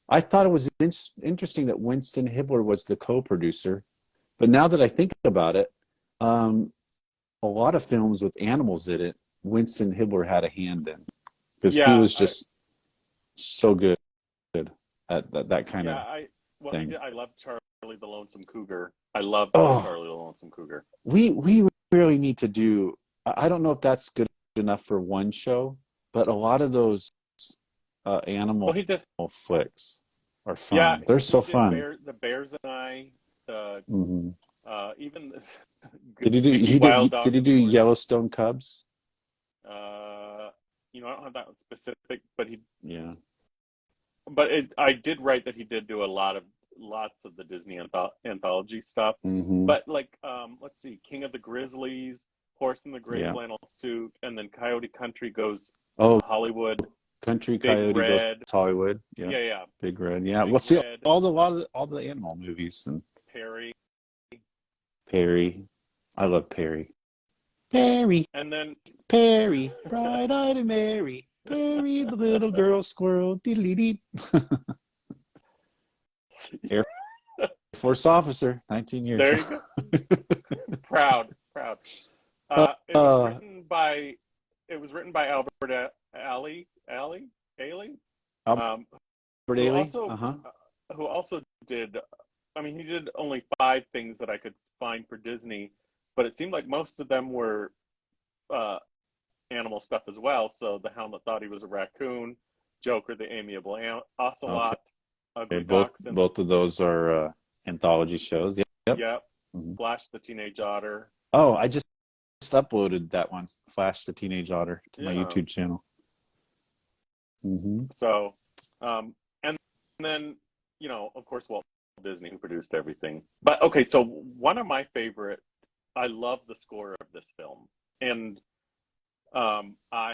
I thought it was interesting that Winston Hibler was the co-producer, but now that I think about it, um, a lot of films with animals in it, Winston Hibler had a hand in because he Yeah, was just so good at that kind yeah, of he thing. did. I love Charlie the Lonesome Cougar. I love Oh, Charlie the Lonesome Cougar. we really need to do. I don't know if that's good enough for one show, but a lot of those Well, animal he did. flicks are Yeah, fun. They're he so did fun. the Bears and I, the Hmm. even Did he do Mickey he did Wild he, did Dog he in do the North. Yellowstone Cubs? Uh, I don't have that one specific, but Yeah. I did write that he did do lots of the Disney anthology stuff. Hmm. But like, let's see, King of the Grizzlies, Horse in the Gray Yeah. Flannel Suit, and then Coyote Country goes Oh, Hollywood, Country Big Coyote goes Red, Hollywood. Yeah. yeah, yeah, Big Red. Yeah. Big Well, see Red, all the animal movies and Perry, Perry. I love Perry. Perry, and then Perry, bright-eyed and merry. Perry, the little girl squirrel. Diddly-dee. Air Force officer, 19 years. there you go, proud, proud. uh, It was uh, written by Albert Ailey, Albert um, who Ailey. also Uh-huh. who also did. I mean, he did only 5 things that I could find for Disney, but it seemed like most of them were uh, animal stuff as well. So the Hound That Thought He Was a Raccoon, Joker, the Amiable Okay. Ocelot, Ugly Both Dachshund, both of those are anthology shows. Yep. yep, Hmm. Flash the Teenage Otter, Oh, I just uploaded that one, Flash the Teenage Otter, to my yeah. YouTube channel. Hmm. So, and then of course, Walt Disney, who produced everything. But okay, so one of my favorite, I love the score of this film, and I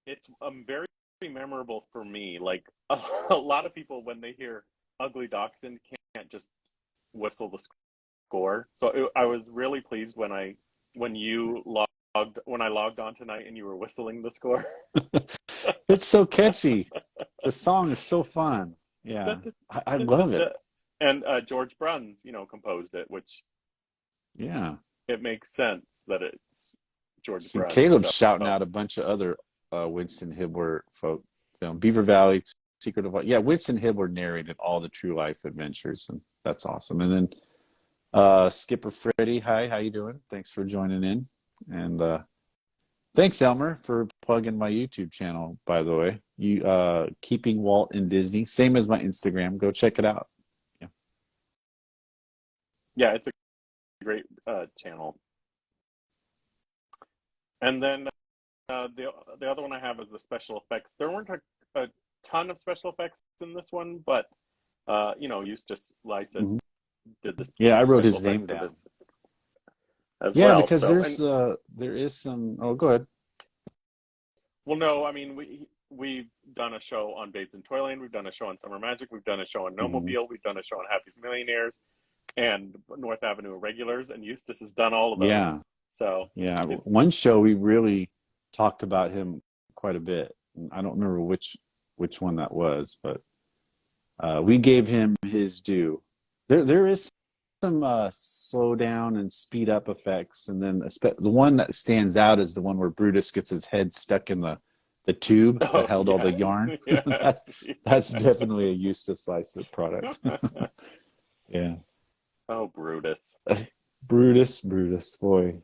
it's very memorable for me. Like a lot of people, when they hear Ugly Dachshund, can't just whistle the score. So I was really pleased when I logged on tonight and you were whistling the score. It's so catchy. The song is so fun. Yeah, I love it. And George Bruns, composed it, which Yeah. it makes sense that it's George See, Bruns. Caleb's shouting So out a bunch of other Winston Hibler folk film. Beaver Valley, Secret of Life. Yeah, Winston Hibler narrated all the true life adventures, and that's awesome. And then Skipper Freddy, hi, how you doing? Thanks for joining in. And thanks, Elmer, for plugging my YouTube channel, by the way. You Keeping Walt in Disney. Same as my Instagram. Go check it out. Yeah. Yeah, it's a great channel. And then the other one I have is the special effects. There weren't a ton of special effects in this one, but Eustace Lycett Mhm. did the Yeah, I wrote special his effects name for down. this as Yeah, well. because So, and there is some. Oh, go ahead. well, no, I mean we've done a show on Babes in Toyland, we've done a show on Summer Magic, we've done a show on No Mhm. Mobile, we've done a show on Happy's Millionaires, and North Avenue Irregulars, and Eustace has done all of those. Yeah, So yeah. it, One show we really talked about him quite a bit. I don't remember which one that was, but we gave him his due. There is some slow down and speed up effects, and then the one that stands out is the one where Brutus gets his head stuck in the tube that oh held all the yeah, yarn. yes, That's definitely a Eustace Lycett product. Yeah. oh Brutus. Brutus, boy.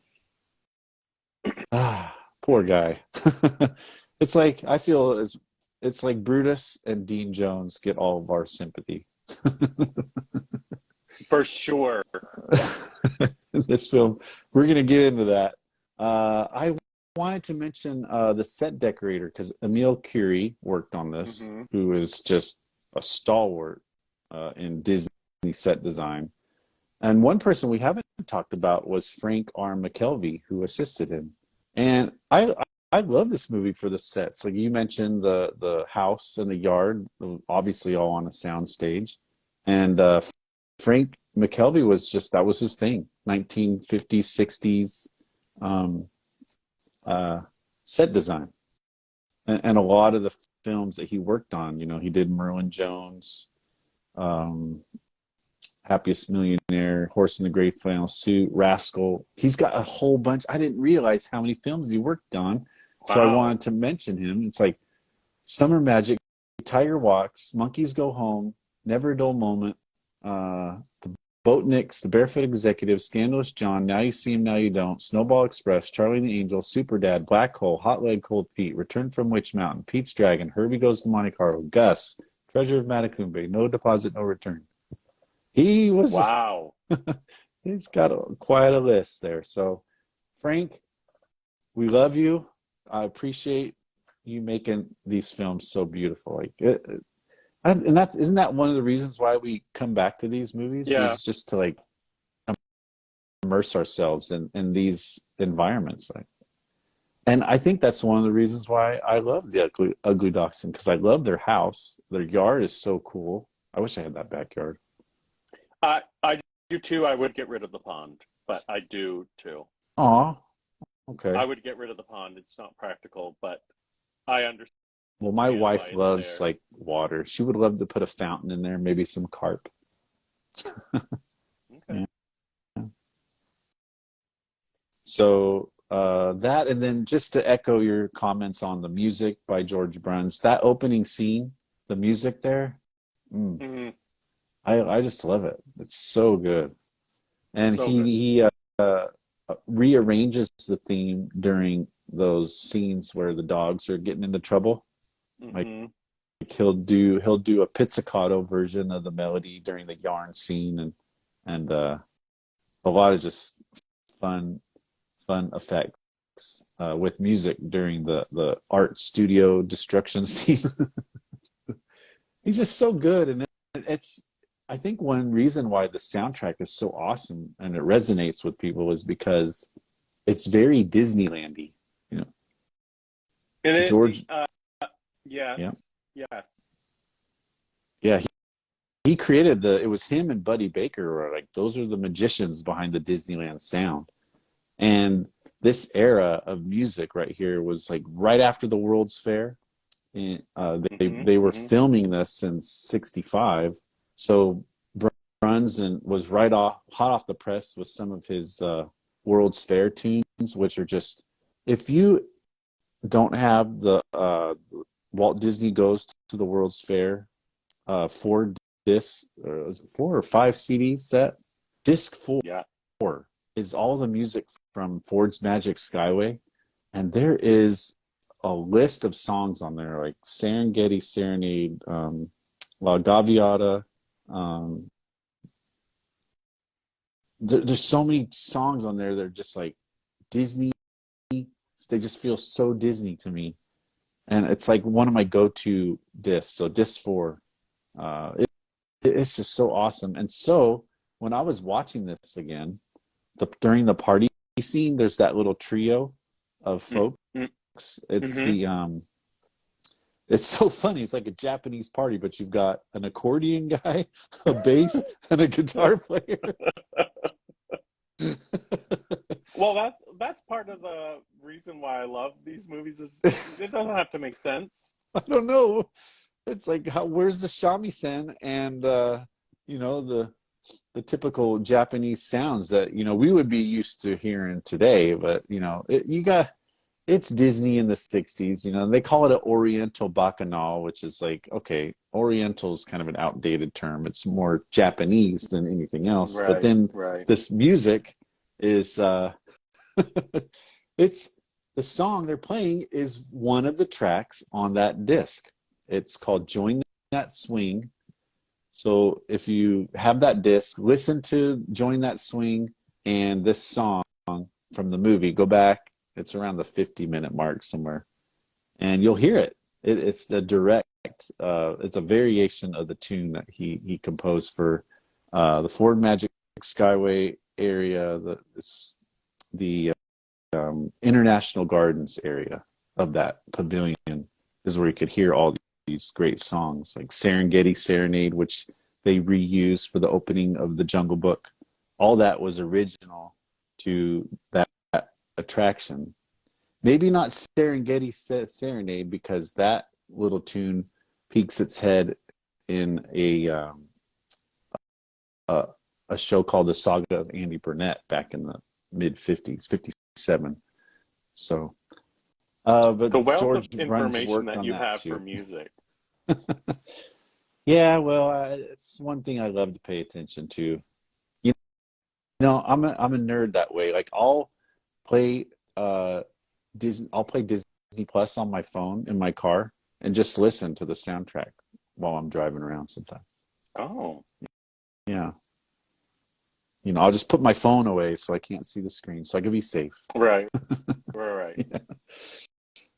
Ah, poor guy. It's like I feel as it's like Brutus and Dean Jones get all of our sympathy. For sure. In this film. We're going to get into that. I wanted to mention the set decorator because Emil Curie worked on this, Hmm. who is just a stalwart in Disney set design. And one person we haven't talked about was Frank R. McKelvey, who assisted him. And I love this movie for the sets. Like you mentioned, the house and the yard, obviously all on a sound stage. And Frank McKelvey that was his thing. 1950s, 60s um, uh, set design. And a lot of the films that he worked on, he did Merlin Jones, um, Happiest Millionaire, Horse in the Gray Flannel Suit, Rascal. He's got a whole bunch. I didn't realize how many films he worked on. So I Wow. wanted to mention him. It's like Summer Magic, Tiger Walks, Monkeys Go Home, Never a Dull Moment, The Boatniks, The Barefoot Executive, Scandalous John, Now You See Him, Now You Don't, Snowball Express, Charlie and the Angel, Super Dad, Black Hole, Hot Leg, Cold Feet, Return from Witch Mountain, Pete's Dragon, Herbie Goes to Monte Carlo, Gus, Treasure of Matacumbe, No Deposit, No Return. He was Wow. He's got quite a list there. So, Frank, we love you. I appreciate you making these films so beautiful. And that's isn't that one of the reasons why we come back to these movies Yeah. is just to like immerse ourselves in these environments. And I think that's one of the reasons why I love the Ugly Dachshund because I love their house. Their yard is so cool. I wish I had that backyard. I do too. I would get rid of the pond, but I do too. Aw, okay. I would get rid of the pond. It's not practical, but I understand Well, my why wife it's loves there. like water. She would love to put a fountain in there, maybe some carp. Okay. Yeah. So that, and then just to echo your comments on the music by George Bruns, that opening scene, the music there, mm, Hmm. I just love it. It's so good. And So good. he rearranges the theme during those scenes where the dogs are getting into trouble. Like Hmm. he'll do a pizzicato version of the melody during the yarn scene and a lot of just fun effects with music during the art studio destruction scene. He's just so good, and it's I think one reason why the soundtrack is so awesome and it resonates with people is because it's very Disneylandy. You know, It George, yes, yeah, yes. yeah. He created it was him and Buddy Baker were like those are the magicians behind the Disneyland sound. And this era of music right here was like right after the World's Fair. And, Hmm. they were Hmm. filming this in '65, so Bruns and was right off hot off the press with some of his World's Fair tunes, which are just if you don't have the Walt Disney Goes to the World's Fair 4 disc, was it 4 or 5 CD set? Disc Yeah. four is all the music from Ford's Magic Skyway, and there is a list of songs on there like Serengeti Serenade, La Gaviota. Um, there's so many songs on there that are just like Disney. They just feel so Disney to me, and it's like one of my go-to discs. So disc four, it's just so awesome. And so when I was watching this again, during the party scene, there's that little trio of folks. It's Mm-hmm. the it's so funny. It's like a Japanese party, but you've got an accordion guy, a bass, and a guitar player. Well, that's part of the reason why I love these movies is it doesn't have to make sense. I don't know. It's like where's the shamisen and the typical Japanese sounds that we would be used to hearing today, but it's Disney in the 60s, they call it an Oriental Bacchanal, which is like, okay, Oriental is kind of an outdated term. It's more Japanese than anything else. But Right, then right. this music is it's the song they're playing is one of the tracks on that disc. It's called Join That Swing. So if you have that disc, listen to Join That Swing and this song from the movie. Go back. It's around the 50-minute mark somewhere. And you'll hear it. It's a direct, it's a variation of the tune that he composed for the Ford Magic Skyway area, the International Gardens area of that pavilion is where you could hear all these great songs like Serengeti Serenade, which they reused for the opening of the Jungle Book. All that was original to that attraction. Maybe not Serengeti Serenade because that little tune peeks its head in a show called The Saga of Andy Burnett back in the mid 50s, 57. So, The but wealth of George Bruns information worked that on you that have for too. music. Yeah, well, it's one thing I love to pay attention to. You I'm a nerd that way. Like play I'll play Disney Plus on my phone in my car and just listen to the soundtrack while I'm driving around sometimes. Oh, Yeah. I'll just put my phone away so I can't see the screen so I can be safe. right, right. Yeah.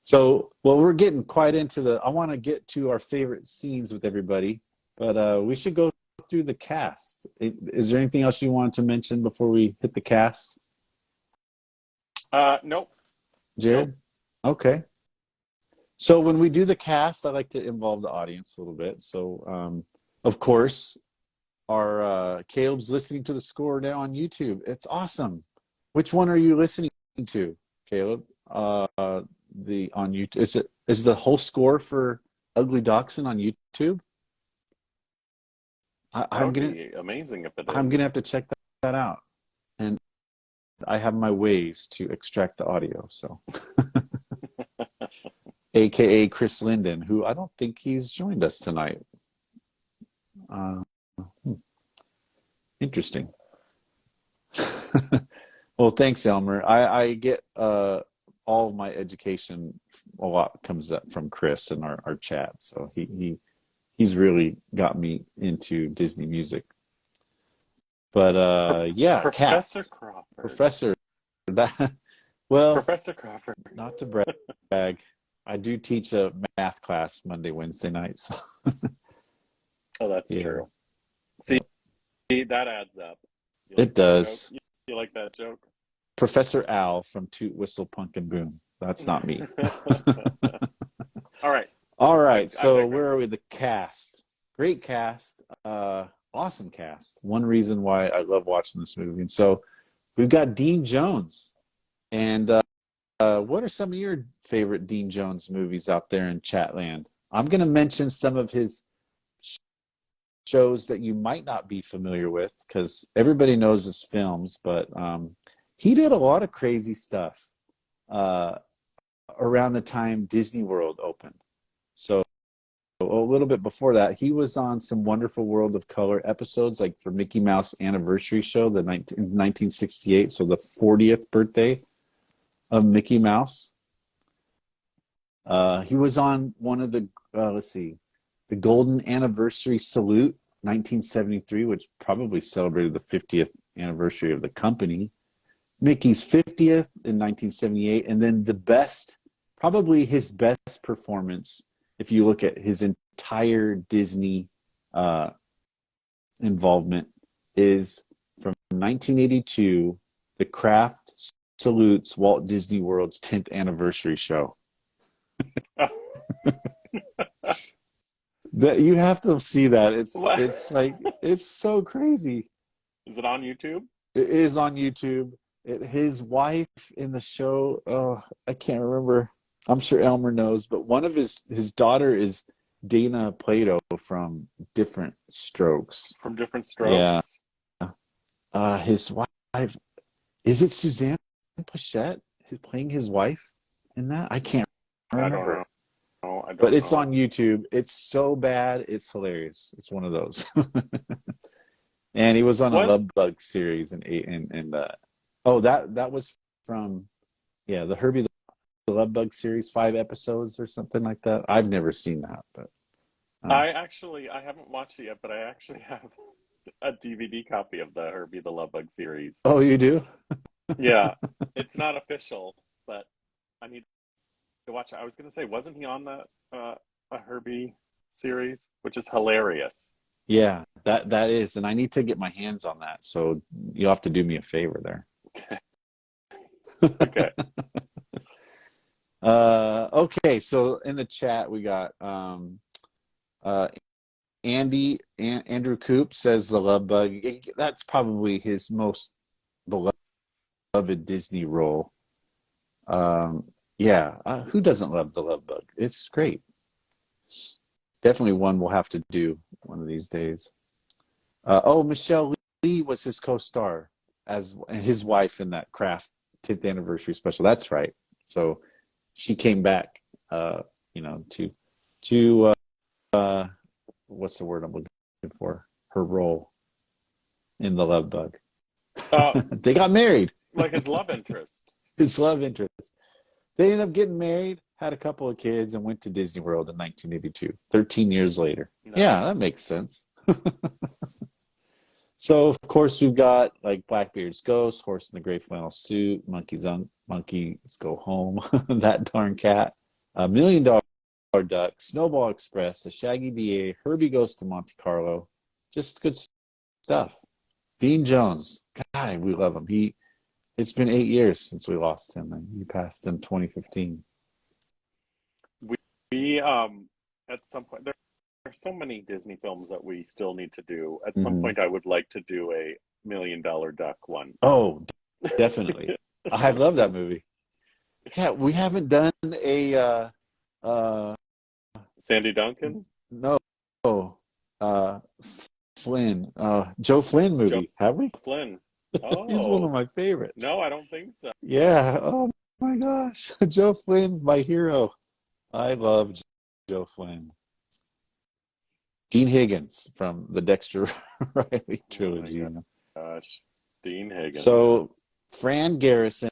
So, well, we're getting quite into I want to get to our favorite scenes with everybody, but we should go through the cast. Is there anything else you wanted to mention before we hit the cast, Nope, nope. Jared? Okay. So when we do the cast, I like to involve the audience a little bit. So, of course, our Caleb's listening to the score now on YouTube. It's awesome. Which one are you listening to, Caleb? The on YouTube. Is the whole score for Ugly Dachshund on YouTube? That I'm would gonna be amazing if it I'm is. gonna have to check that out. And I have my ways to extract the audio. So, AKA Chris Linden, who I don't think he's joined us tonight. Uh, Interesting. Well, thanks, Elmer. I get all of my education a lot comes up from Chris and our chat. So he's really got me into Disney music. But yeah, Professor cast Crawford. Professor that well, Professor Crawford. not to brag. I do teach a math class Monday, Wednesday nights. So, Oh, that's yeah, true. See, that adds up. You it like that joke? does. You like that joke? Professor Al from Toot Whistle Pumpkin Boom. That's not me. All right. All I right, I so digress. where are we? The cast. Great cast. Awesome cast. One reason why I love watching this movie. And so we've got Dean Jones. And what are some of your favorite Dean Jones movies out there in Chatland? I'm going to mention some of his shows that you might not be familiar with because everybody knows his films, but he did a lot of crazy stuff uh, around the time Disney World opened. So a little bit before that, he was on some Wonderful World of Color episodes, like for Mickey Mouse Anniversary Show, 1968, so the 40th birthday of Mickey Mouse. He was on one of the let's see, the Golden Anniversary Salute 1973, which probably celebrated the 50th anniversary of the company. Mickey's 50th in 1978, and then the best, probably his best performance, if you look at his entire Disney uh, involvement, is from 1982, The Kraft salutes Walt Disney World's 10th anniversary show. That you have to see that. What? It's like it's so crazy. Is it on YouTube? It is on YouTube. His wife in the show, oh, I can't remember. I'm sure Elmer knows, but one of his daughter is Dana Plato from Different Strokes. From Different Yeah. Strokes? His wife, is it Suzanne Plachette playing his wife in that? I can't I don't remember. know. No, I But don't it's know. on YouTube. It's so bad, it's hilarious. It's one of those. And he was on a Was Love Bug series and oh, that was from, yeah, the Herbie the Love Bug series, 5 episodes or something like that. I've never seen that, but I haven't watched it yet, but I actually have a DVD copy of the Herbie the Love Bug series. oh, you do? Yeah, it's not official, but I need to watch it. I was going to say, wasn't he on that a Herbie series, which is hilarious? Yeah, that is, and I need to get my hands on that. So you'll have to do me a favor there. Okay. Okay, so in the chat we got uh Andrew Coop says the Love Bug. That's probably his most beloved Disney role. Yeah, who doesn't love the Love Bug? It's great. Definitely one we'll have to do one of these days. Oh, Michelle Lee was his co-star as his wife in that Kraft 10th anniversary special. That's right. So she came back, to what's the word I'm looking for? Her role in the Love Bug. Uh, They got married. like his love interest. His love interest. They ended up getting married, had a couple of kids, and went to Disney World in 1982, 13 years later. Yeah, Nice. that makes sense. So, of course, we've got like Blackbeard's Ghost, Horse in the Gray Flannel Suit, Monkeys Go Home, That Darn Cat, $1 Million Duck, Snowball Express, The Shaggy DA, Herbie Goes to Monte Carlo. Just good stuff. Dean Jones, God, we love him. It's been 8 years since we lost him, and he passed in 2015. We at some point there are so many Disney films that we still need to do. At some Mm-hmm. point, I would like to do a $1 Million Duck one. Oh, definitely. I love that movie. Yeah, we haven't done a uh Sandy Duncan, no uh Flynn Joe Flynn Joe movie, have we? Flynn. He's one of Oh my favorites. no, I don't think so. Yeah. Oh my gosh. Joe Flynn's my hero. I love Joe Flynn. Dean Higgins from the Dexter Riley Oh my trilogy. You know. gosh, Dean Higgins. So Fran Garrison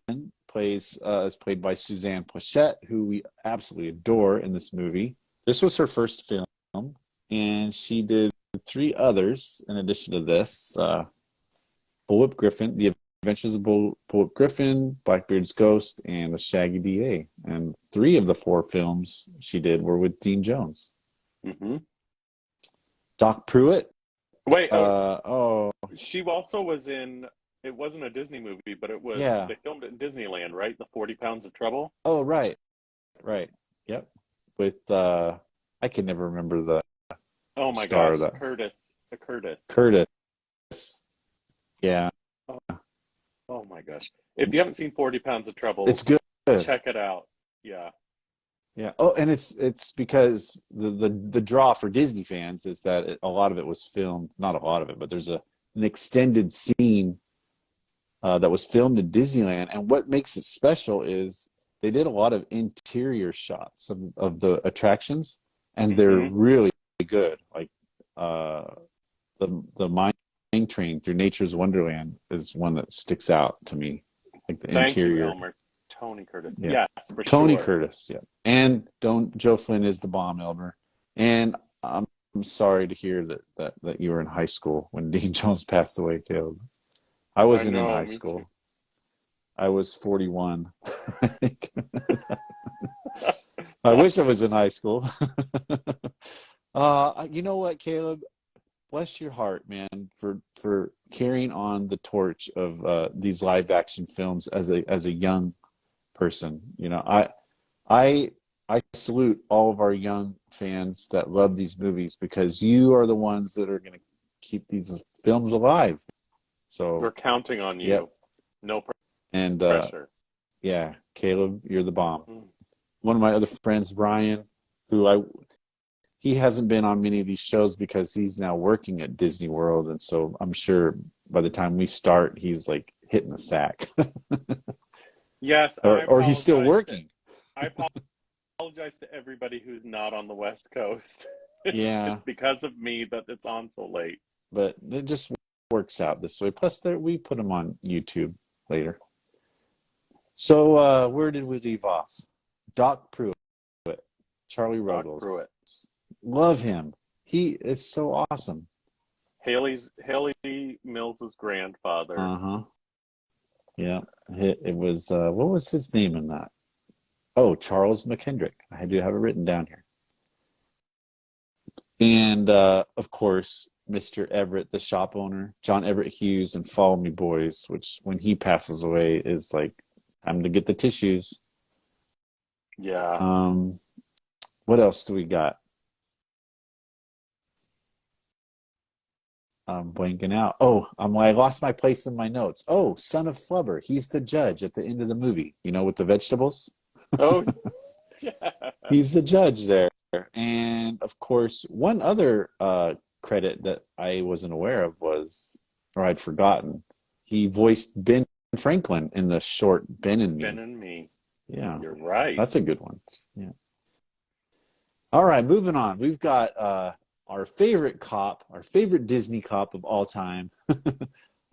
is played by Suzanne Plachette, who we absolutely adore in this movie. This was her first film, and she did 3 others in addition to this. Bullwhip Griffin, The Adventures of Bullwhip Griffin, Blackbeard's Ghost, and The Shaggy DA. And 3 of the 4 films she did were with Dean Jones. Hmm. Doc Pruitt. Wait, Oh, she also was in. It wasn't a Disney movie, but it was. yeah. They filmed it in Disneyland, right? The 40 Pounds of Trouble. Oh, right. Yep. With I can never remember the Oh my star gosh, of that. Curtis. Curtis. Yeah. Oh, oh my gosh! If you haven't seen 40 Pounds of Trouble, It's good. check it out. Yeah. Yeah. Oh, and it's because the draw for Disney fans is that a lot of it was filmed, not a lot of it, but there's an extended scene that was filmed in Disneyland. And what makes it special is they did a lot of interior shots of the attractions, and they're Hmm. really good. Like the mine train through Nature's Wonderland is one that sticks out to me. Like the Thank you, interior. Elmer. Tony Curtis. Yeah. Yes, for Tony sure. Curtis, yeah. And don't Joe Flynn is the bomb, Elmer. And I'm sorry to hear that you were in high school when Dean Jones passed away, Caleb. I I wasn't in know, high me too. school. I was 41. I think. I wish I was in high school. You know what, Caleb? Bless your heart, man, for carrying on the torch of these live action films as a young person. You know, I I salute all of our young fans that love these movies because you are the ones that are going to keep these films alive. We're So, counting on yep. you. No And pressure. yeah, Caleb, you're the bomb. Mm. One of my other friends, Brian, who he hasn't been on many of these shows because he's now working at Disney World, and so I'm sure by the time we start, he's like hitting the sack, Yes, and or he's still working. I apologize to everybody who's not on the West Coast. Yeah, It's because of me that it's on so late. but it just works out this way. Plus, there we put him on YouTube later. So, where did we leave off? Doc Pruitt, Charlie Doc Ruggles. Pruitt. Love him. He is so awesome. Haley Mills's grandfather. Uh-huh. Yeah. It was, what was his name in that? Oh, Charles McKendrick. I do have it written down here. And, of course, Mr. Everett, the shop owner, John Everett Hughes, and Follow Me Boys, which when he passes away is like time to get the tissues. Yeah. What else do we got? I'm blanking out. Oh, I lost my place in my notes. Oh, Son of Flubber. He's the judge at the end of the movie, you know, with the vegetables. Oh, yeah. He's the judge there. And of course, one other credit that I wasn't aware of was, or I'd forgotten, he voiced Ben Franklin in the short Ben and Me. Ben and Me. Yeah, You're right. that's a good one. Yeah. All right, moving on. We've got our favorite cop, our favorite Disney cop of all time,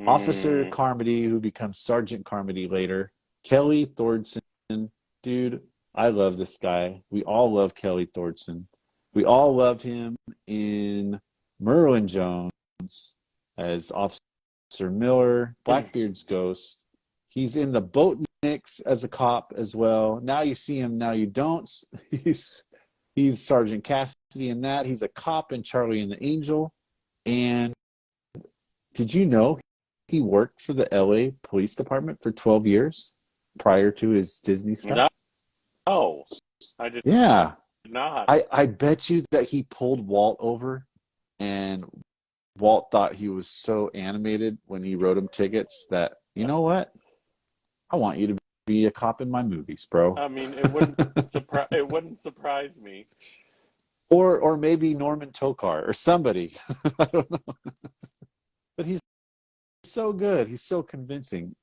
Officer Carmody, who becomes Sergeant Carmody later. Kelly Thornton. Dude, I love this guy. We all love Kelly Thornton. We all love him in Merlin Jones as Officer Miller, Blackbeard's ghost. He's in the Boatniks as a cop as well. Now you see him, now you don't. He's Sergeant Cassidy in that. He's a cop in Charlie and the Angel. And did you know he worked for the LA Police Department for 12 years prior to his Disney stuff? No, I did not. I bet you that he pulled Walt over, and Walt thought he was so animated when he wrote him tickets that, you know what? I want you to be a cop in my movies, bro. I mean, it wouldn't surprise me. Or maybe Norman Tokar or somebody. I don't know. But he's so good. He's so convincing.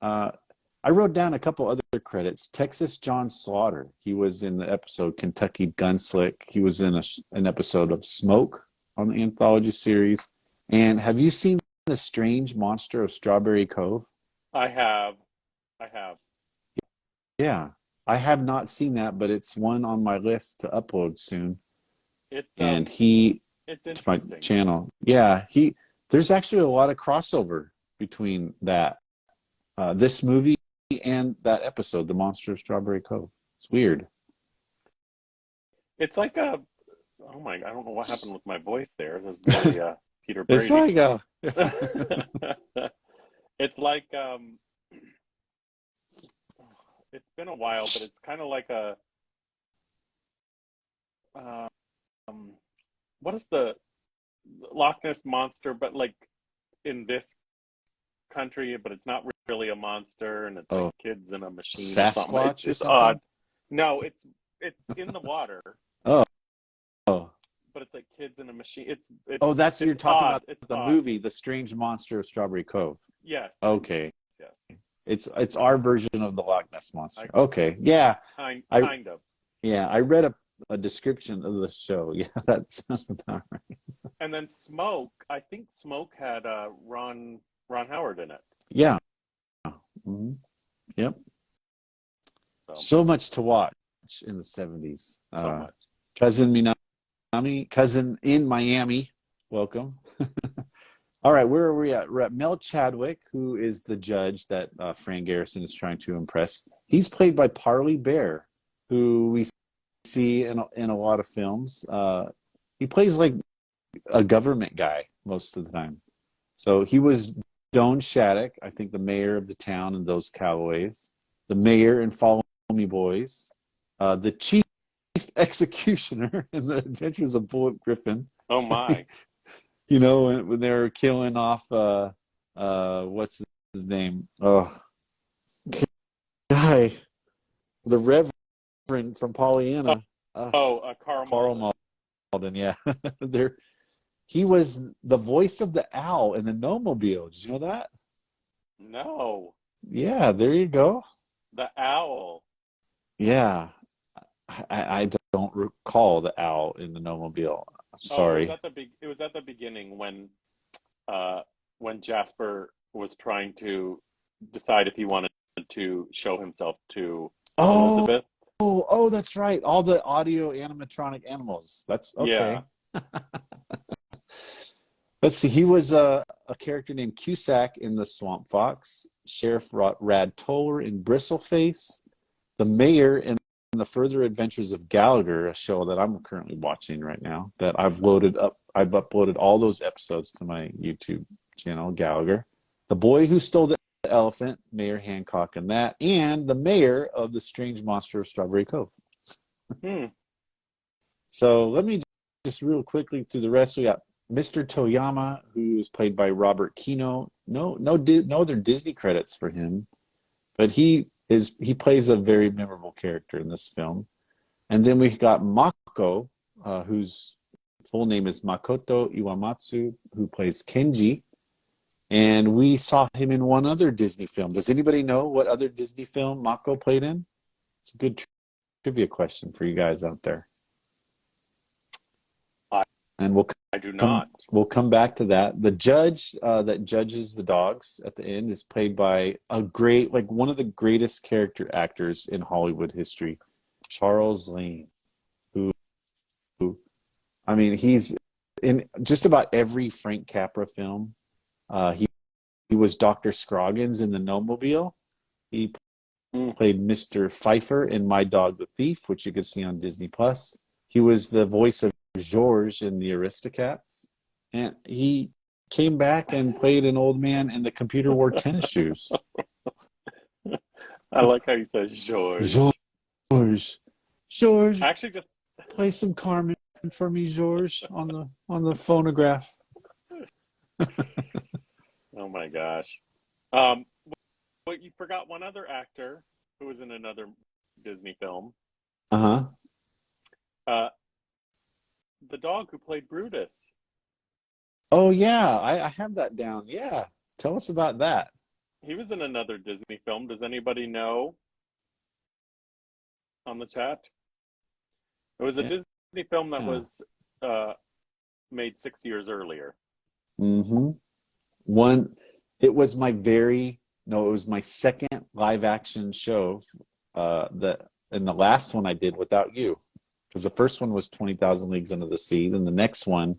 I wrote down a couple other credits. Texas John Slaughter. He was in the episode Kentucky Gunslick. He was in an episode of Smoke on the anthology series. And have you seen The Strange Monster of Strawberry Cove? I have. Yeah. I have not seen that, but it's one on my list to upload soon. It's to my interesting. channel. Yeah, there's actually a lot of crossover between that this movie and that episode, The Monster of Strawberry Cove. It's weird. It's like oh my, I don't know what happened with my voice there. There's very Peter Brady. It's like it's like it's been a while, but it's kind of like a what is the Loch Ness monster, but like in this country, but it's not really a monster, and it's like kids in a machine. Sasquatch It's or something? odd. No, it's in the water. Oh, but it's like kids in a machine. It's that's what you're talking odd. about. It's the odd. movie, The Strange Monster of Strawberry Cove. Yes. Okay. Yes. It's our version of the Loch Ness monster. Okay. Yeah. Kind of. Yeah, I read a description of the show. Yeah, that sounds about right. And then Smoke. I think Smoke had Ron Howard in it. Yeah. Mm-hmm. Yep. So much to watch in the 70s. So much. Cousin Minami, Cousin in Miami. Welcome. All right, where are we at? We're at Mel Chadwick, who is the judge that Fran Garrison is trying to impress. He's played by Parley Bear, who we see in a lot of films. He plays like a government guy most of the time. So he was Doan Shattuck, I think the mayor of the town in Those Callaways, the mayor in Follow Me Boys, the chief executioner in The Adventures of Bullet Griffin. Oh my. You know, when they were killing off what's his name? Oh, guy, the Reverend from Pollyanna. Carl Carl Malden, yeah. There, he was the voice of the owl in the Nomobile. Did you know that? No. Yeah, there you go. The owl. Yeah, I don't recall the owl in the Nomobile. I'm sorry. It was at the beginning when Jasper was trying to decide if he wanted to show himself to Oh, Elizabeth. oh, that's right. All the audio animatronic animals. That's okay. Yeah. Let's see. He was a character named Cusack in The Swamp Fox, Sheriff Rad Toller in Bristleface, the mayor in The Further Adventures of Gallagher, a show that I'm currently watching right now that I've loaded up. I've uploaded all those episodes to my YouTube channel, Gallagher. The Boy Who Stole the Elephant, Mayor Hancock in that, and the mayor of The Strange Monster of Strawberry Cove. So let me just real quickly through the rest. We got Mr. Toyama, who is played by Robert Kino. No other Disney credits for him, but he plays a very memorable character in this film. And then we've got Mako, whose full name is Makoto Iwamatsu, who plays Kenji. And we saw him in one other Disney film. Does anybody know what other Disney film Mako played in? It's a good trivia question for you guys out there. And I do not. We'll come back to that. The judge that judges the dogs at the end is played by one of the greatest character actors in Hollywood history, Charles Lane, who I mean, he's in just about every Frank Capra film. He was Dr. Scroggins in The Nomobile. He played Mr. Pfeiffer in My Dog the Thief, which you can see on Disney Plus. He was the voice of George in The Aristocats, and he came back and played an old man in The Computer Wore Tennis Shoes. I like how you said George. George. Actually, just play some Carmen for me, George, on the phonograph. Oh my gosh. But you forgot one other actor who was in another Disney film. The dog who played Brutus. Oh yeah, I have that down. Yeah, tell us about that. He was in another Disney film. Does anybody know on the chat? It was a Disney film that was made 6 years earlier. It was my second live action show and the last one I did without you. Because the first one was 20,000 Leagues Under the Sea. Then the next one,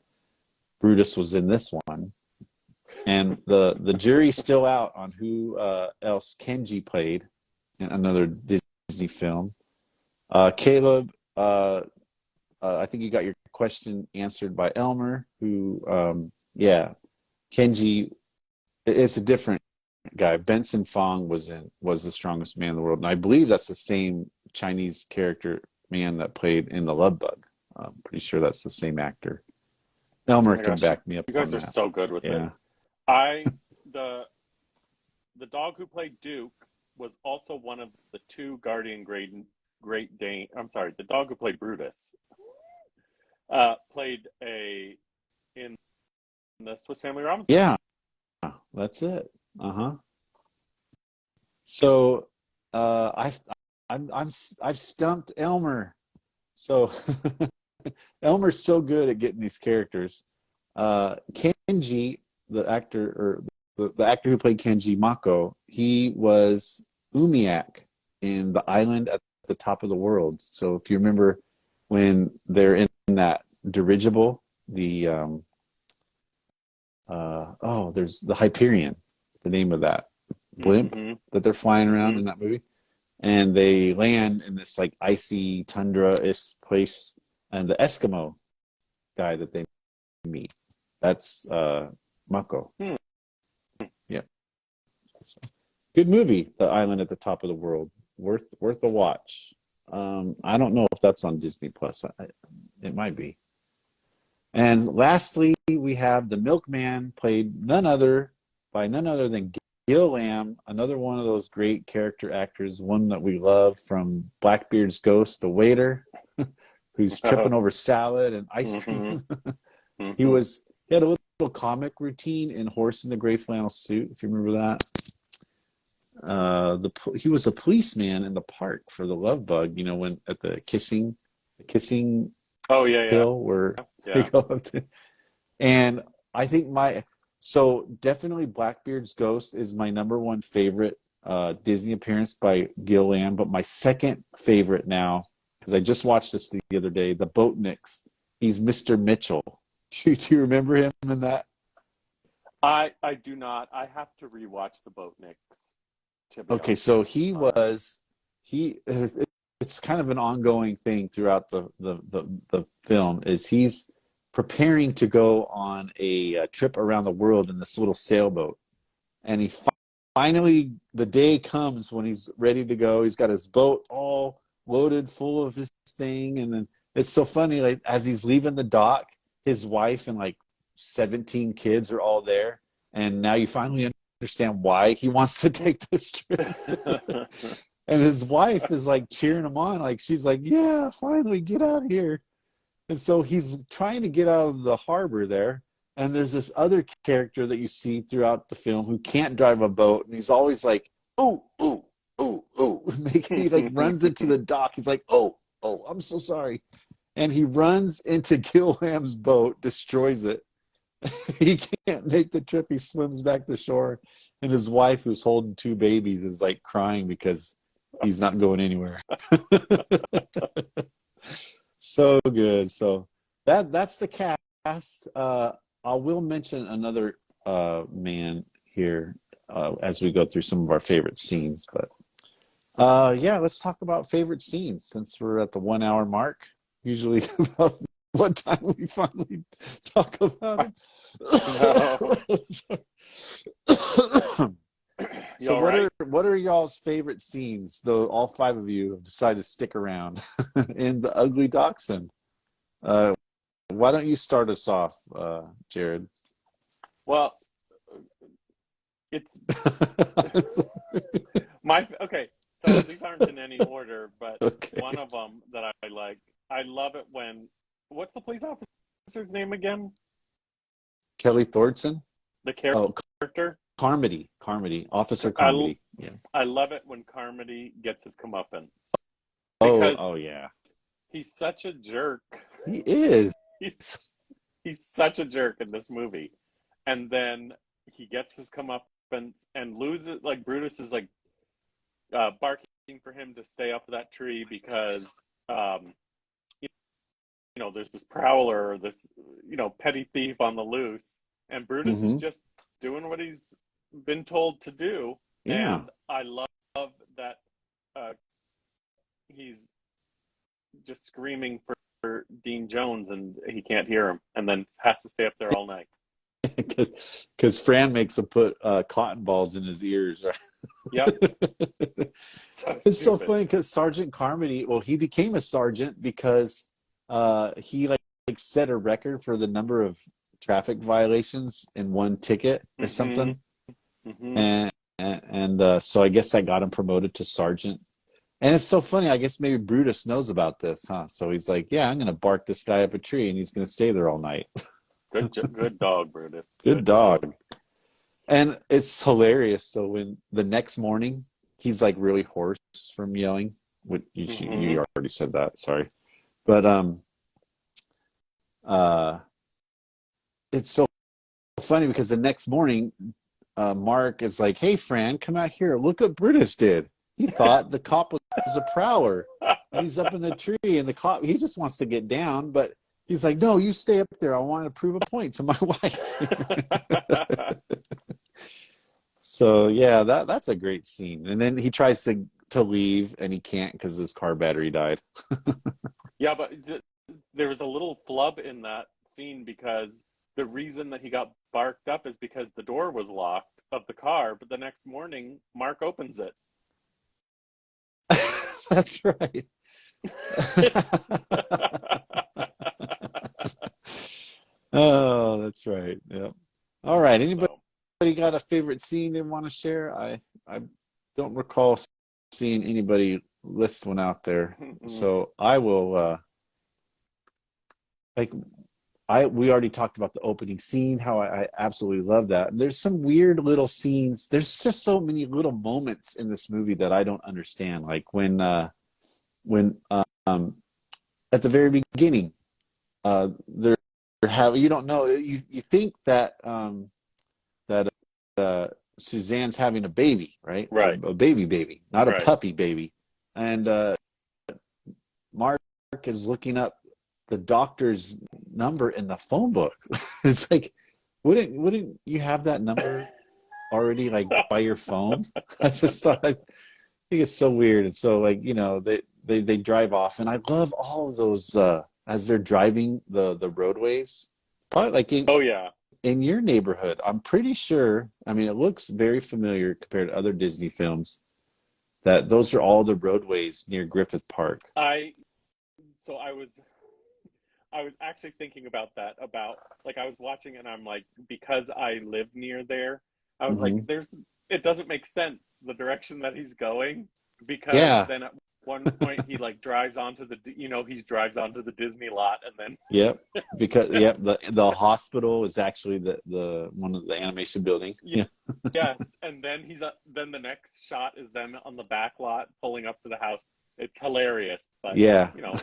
Brutus was in this one. And the jury's still out on who else Kenji played in another Disney film. Caleb, I think you got your question answered by Elmer, who, Kenji, it's a different guy. Benson Fong was The Strongest Man in the World. And I believe that's the same Chinese character man that played in The Love Bug. I'm pretty sure that's the same actor. Elmer can back me up. You guys on are that. so good with it. The dog who played Duke was also one of the two Guardian Great Dane. I'm sorry, the dog who played Brutus played in the Swiss Family Robinson. Yeah, that's it. So I've stumped Elmer. So Elmer's so good at getting these characters. Kenji, the actor who played Kenji Mako, he was Umiak in the island at the top of the world. So if you remember when they're in that dirigible, the there's the Hyperion, the name of that blimp Mm-hmm. that they're flying around Mm-hmm. in that movie, and they land in this like icy tundra-ish place, and the Eskimo guy that they meet, that's Mako. Hmm. Yeah, so, good movie, The Island at the Top of the World. Worth a watch. I don't know if that's on Disney Plus. It might be. And lastly, we have the Milkman, played none other than Gil Lamb, another one of those great character actors, one that we love from Blackbeard's Ghost, the waiter, who's tripping over salad and ice Mm-hmm. cream. Mm-hmm. He had a little comic routine in Horse in the Gray Flannel Suit, if you remember that. He was a policeman in the park for the Love Bug, when at the kissing Oh yeah, yeah, hill where they yeah. go up to. And I think definitely Blackbeard's Ghost is my number one favorite Disney appearance by Gil Lamb, but my second favorite now, because I just watched this the other day, the Boatniks. He's Mr. Mitchell. Do you remember him in that? I do not. I have to rewatch the Boatniks, to be Okay, so honest. he it's kind of an ongoing thing throughout the film, is he's preparing to go on a trip around the world in this little sailboat, and finally the day comes when he's ready to go. He's got his boat all loaded full of his thing, and then it's so funny, like as he's leaving the dock, his wife and like 17 kids are all there, and now you finally understand why he wants to take this trip. And his wife is like cheering him on, like she's like, yeah, finally get out of here. And so he's trying to get out of the harbor there, and there's this other character that you see throughout the film who can't drive a boat, and he's always like, oh, oh, oh, oh, he like runs into the dock. He's like, oh, I'm so sorry. And he runs into Gil Ham's boat, destroys it. He can't make the trip. He swims back to shore, and his wife, who's holding two babies, is like crying because he's not going anywhere. So good. So that's the cast. I will mention another man here as we go through some of our favorite scenes. But yeah, let's talk about favorite scenes since we're at the 1 hour mark. Usually about what time we finally talk about No. it. You So all right? what are y'all's favorite scenes, though all five of you have decided to stick around in The Ugly Dachshund? Uh, why don't you start us off, Jared? Well, it's my okay. So these aren't in any order, but one Okay. of them that I like. I love it when what's the police officer's name again? Kelly Thornton? The Oh, character. Carmody, Officer I Carmody. Yeah. I love it when Carmody gets his comeuppance Oh, because oh yeah. he's such a jerk. He is. He's he's such a jerk in this movie, and then he gets his comeuppance and loses. Like Brutus is like barking for him to stay up that tree because um, there's this prowler, this petty thief on the loose, and Brutus is Mm-hmm. just doing what he's been told to do, Yeah. and I love that uh, he's just screaming for Dean Jones and he can't hear him, and then has to stay up there all night. Because Fran makes him put cotton balls in his ears. Yep, Right? so It's so stupid. funny because Sergeant Carmody, well, he became a sergeant because he like set a record for the number of traffic violations in one ticket or Mm-hmm. something, Mm-hmm. and so I guess that got him promoted to sergeant. And it's so funny. I guess maybe Brutus knows about this, huh? So he's like, "Yeah, I'm going to bark this guy up a tree, and he's going to stay there all night." Good dog, Brutus. Good Good dog. dog. And it's hilarious. So when the next morning he's like really hoarse from yelling, what Mm-hmm. you already said that, sorry. But uh it's so funny because the next morning Mark is like, "Hey Fran, come out here. Look what Brutus did." He thought the cop was a prowler. And he's up in the tree, and the cop, he just wants to get down, but he's like, no, you stay up there. I want to prove a point to my wife. So yeah, that's a great scene. And then he tries to leave, and he can't because his car battery died. Yeah, but there was a little flub in that scene because the reason that he got barked up is because the door was locked of the car, but the next morning Mark opens it. That's right. Oh, that's right. Yep. All right. Anybody So, got a favorite scene they want to share? I don't recall seeing anybody list one out there. So I will like we already talked about the opening scene, how I absolutely love that. And there's some weird little scenes. There's just so many little moments in this movie that I don't understand. Like when at the very beginning, they're have you don't know you think that that Suzanne's having a baby, right? right, A baby, not a right. puppy baby. And Mark is looking up the doctor's number in the phone book. It's like, wouldn't you have that number already like by your phone? I just thought, I think it's so weird. And so like, they drive off, and I love all of those as they're driving the roadways. Probably like Oh yeah. in your neighborhood, I'm pretty sure, I mean, it looks very familiar compared to other Disney films, that those are all the roadways near Griffith Park. I so I was actually thinking about that about like I was watching and I'm like because I live near there, I was like Hmm. there's it doesn't make sense the direction that he's going because Yeah. then at one point he like drives onto the he drives onto the Disney lot and Yep. Because then yep, the hospital is actually the one of the animation building. Yeah. yes, and then then the next shot is them on the back lot pulling up to the house. It's hilarious, but Yeah. you know,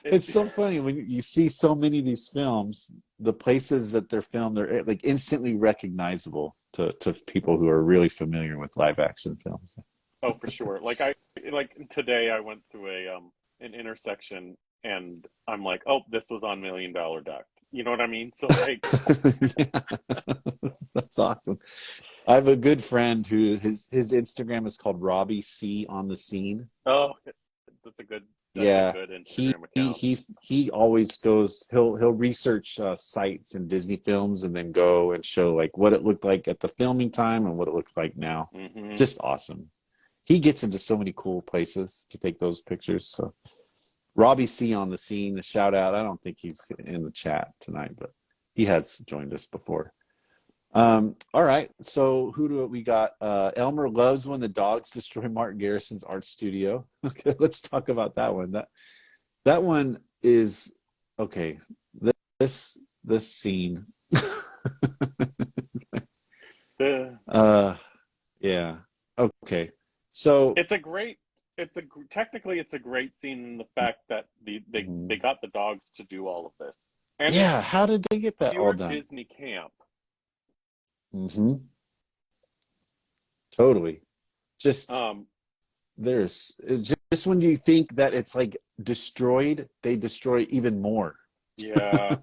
It's it's so funny when you see so many of these films, the places that they're filmed are like instantly recognizable to people who are really familiar with live action films. oh for sure. Like today I went through a an intersection and I'm like, "Oh, this was on Million Dollar Duck." You know what I mean? So like, Yeah. That's awesome. I have a good friend who his Instagram is called Robbie C on the scene. oh, that's a Yeah, good he Instagram he account. he he always goes. He'll research sites and Disney films, and then go and show like what it looked like at the filming time and what it looks like now. Mhm. Just awesome. He gets into so many cool places to take those pictures. So Robbie C on the scene, a shout out. I don't think he's in the chat tonight, but he has joined us before. All right. So who do we got? Elmer loves when the dogs destroy Mark Garrison's art studio. Okay, let's talk about that one. That one is okay. This scene. The uh, yeah. Okay. So it's a great technically it's a great scene in the fact that they got the dogs to do all of this and yeah, it's how did they get that all pure done? Disney camp. Hmm. Totally. Just um there's just when you think that it's like destroyed, they destroy even more. yeah,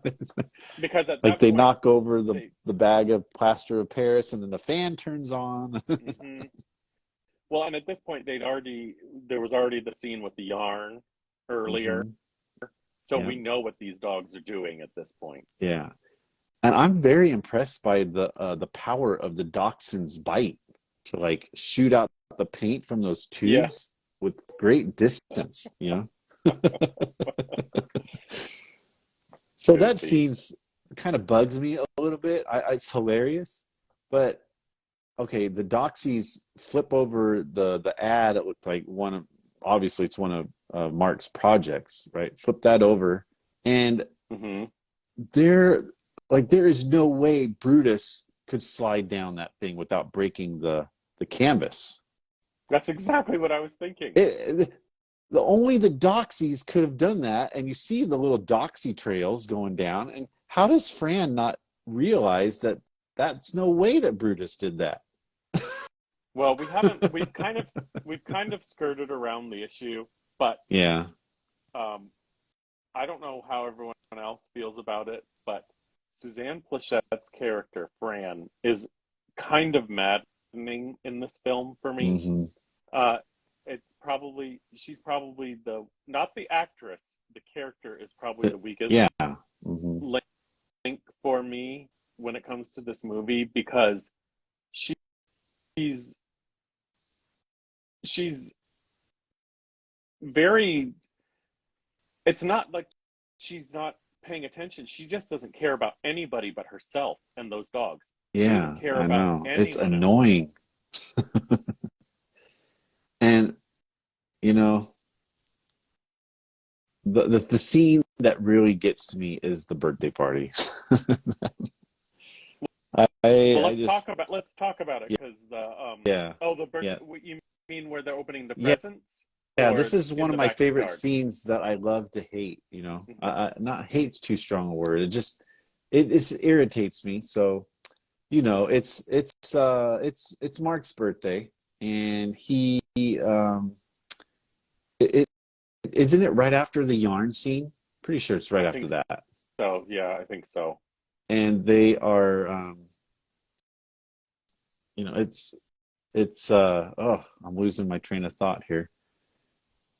because at Like that they point knock over they the bag of plaster of Paris, and then the fan turns on. hmm well, and at this point there was already the scene with the yarn earlier, Hmm. so Yeah, we know what these dogs are doing at this point. yeah. And I'm very impressed by the power of the Dachshund's bite to like shoot out the paint from those Yeah, tubes with great distance. So it was that beast. scene's kind of bugs me a little bit. It's hilarious, but okay, the doxies flip over the ad. It looked like one of obviously it's one of Mark's projects, right? Flip that over, and Hmm there there is no way Brutus could slide down that thing without breaking the canvas. that's exactly what I was thinking. The only the doxies could have done that, and you see the little doxy trails going down. And how does Fran not realize that that's no way that Brutus did that? Well, we haven't. We've kind of skirted around the issue, but Yeah. um, I don't know how everyone else feels about it. But Suzanne Pleshette's character, Fran, is kind of maddening in this film for me. Hmm. Uh, she's probably the not the actress. The character is probably the weakest Yeah. Hmm. link for me when it comes to this movie because she's she's very. It's not like she's not paying attention. She just doesn't care about anybody but herself and those dogs. She Yeah, doesn't care I about know. It's anyone else. annoying. And you know, the scene that really gets to me is the birthday party. Well, I just let's talk about it yeah, because yeah, the birth. yeah. What you mean where they're opening the Yeah, presents yeah, this or is one in of the my favorite backyard? scenes that I love to hate, you know. Hmm. Not hate's too strong a word. It just it irritates me. So, you know, it's Mark's birthday and he it isn't it right after the yarn scene? Pretty sure it's right I after think that. so. Yeah, I think so. And they are you know, it's oh, I'm losing my train of thought here.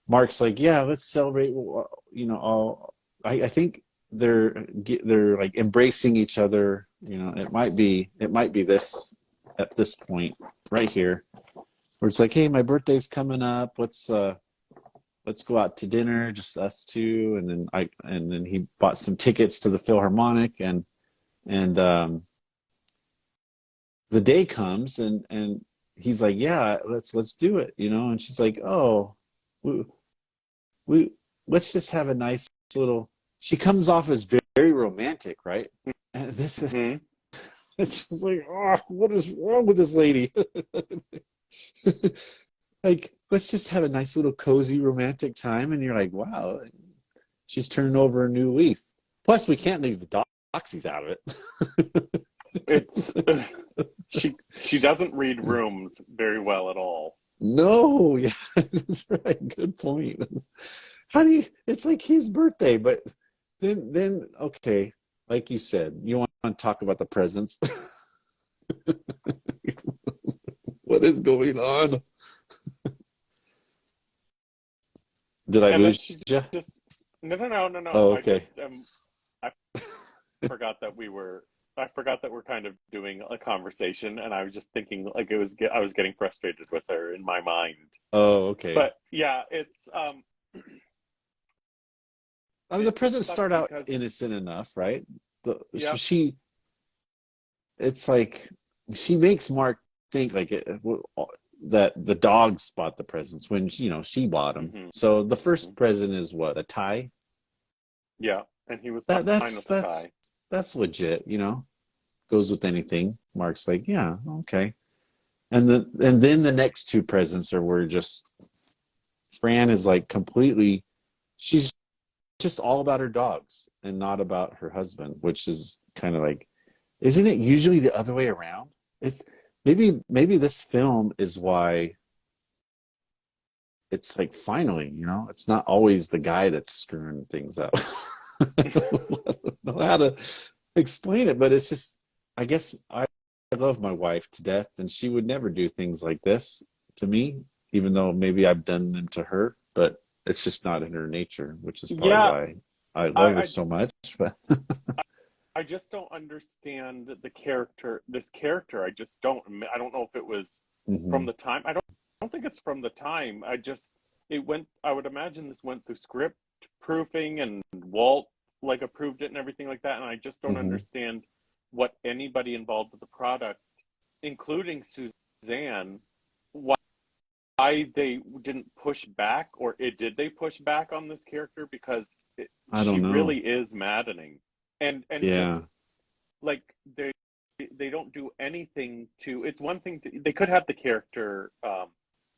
Mark's like, yeah, let's celebrate. You know, all I think they're like embracing each other. You know, it might be this at this point right here where it's like, hey, my birthday's coming up. Let's go out to dinner, just us two. And then he bought some tickets to the Philharmonic and the day comes and he's like, yeah, let's do it. You know, and she's like, oh. We let's just have a nice little. She comes off as very romantic, right? And this is Hmm. it's just like, oh, what is wrong with this lady? Like, let's just have a nice little cozy romantic time, and you're like, wow, she's turning over a new leaf. Plus, we can't leave the doxies out of it. It's she doesn't read rooms very well at all. No, yeah, that's right. Good point. How do you? It's like his birthday, but then okay, like you said, you want to talk about the presents. What is going on? Did I And then lose she you? just no. Oh, I okay. just I forgot that I forgot that we're kind of doing a conversation, and I was just thinking like I was getting frustrated with her in my mind. Oh, okay. But yeah, I mean, the it just presents sucks start out because innocent enough, right? yeah, It's like she makes Mark think like that the dogs bought the presents when you know she bought them. hmm So the first hmm present is what, a tie? yeah, and he was That fine with the tie. that's legit, you know. Goes with anything. Mark's like, yeah, okay. And then the next two presents are where just Fran is like completely she's just all about her dogs and not about her husband, which is kind of like isn't it usually the other way around? It's maybe this film is why it's like finally, you know, it's not always the guy that's screwing things up. I don't know how to explain it, but it's just I guess I love my wife to death and she would never do things like this to me, even though maybe I've done them to her, but it's just not in her nature, which is probably Yeah, why I I love her I so much. But I just don't understand the character. This character, I just don't. I don't know if it was from mhm, the time. I don't think it's from the time. I just it went. I would imagine this went through script proofing and Walt like approved it and everything like that. And I just don't mhm, understand what anybody involved with the product, including Suzanne, why they didn't push back or did they push back on this character because I she don't really know. is maddening and just Yeah, like they don't do anything to it's one thing they could have the character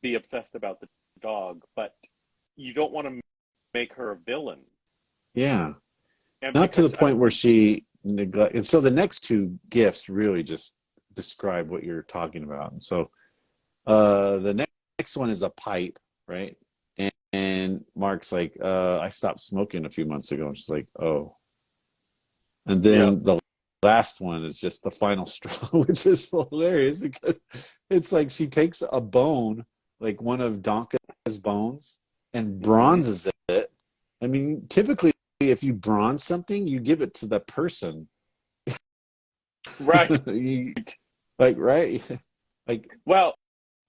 be obsessed about the dog but you don't want to make her a villain yeah. and Not to the because I point where she neglect. And so the next two gifts really just describe what you're talking about. And so The next one is a pipe, right? And Mark's like, I stopped smoking a few months ago. And she's like, oh. And Yep. then the last one is just the final straw, which is hilarious because it's like she takes a bone, like one of Donka's bones, and Hmm. bronzes it. I mean, typically, if you bronze something, you give it to the person. Right. You, like, right? Like, Well.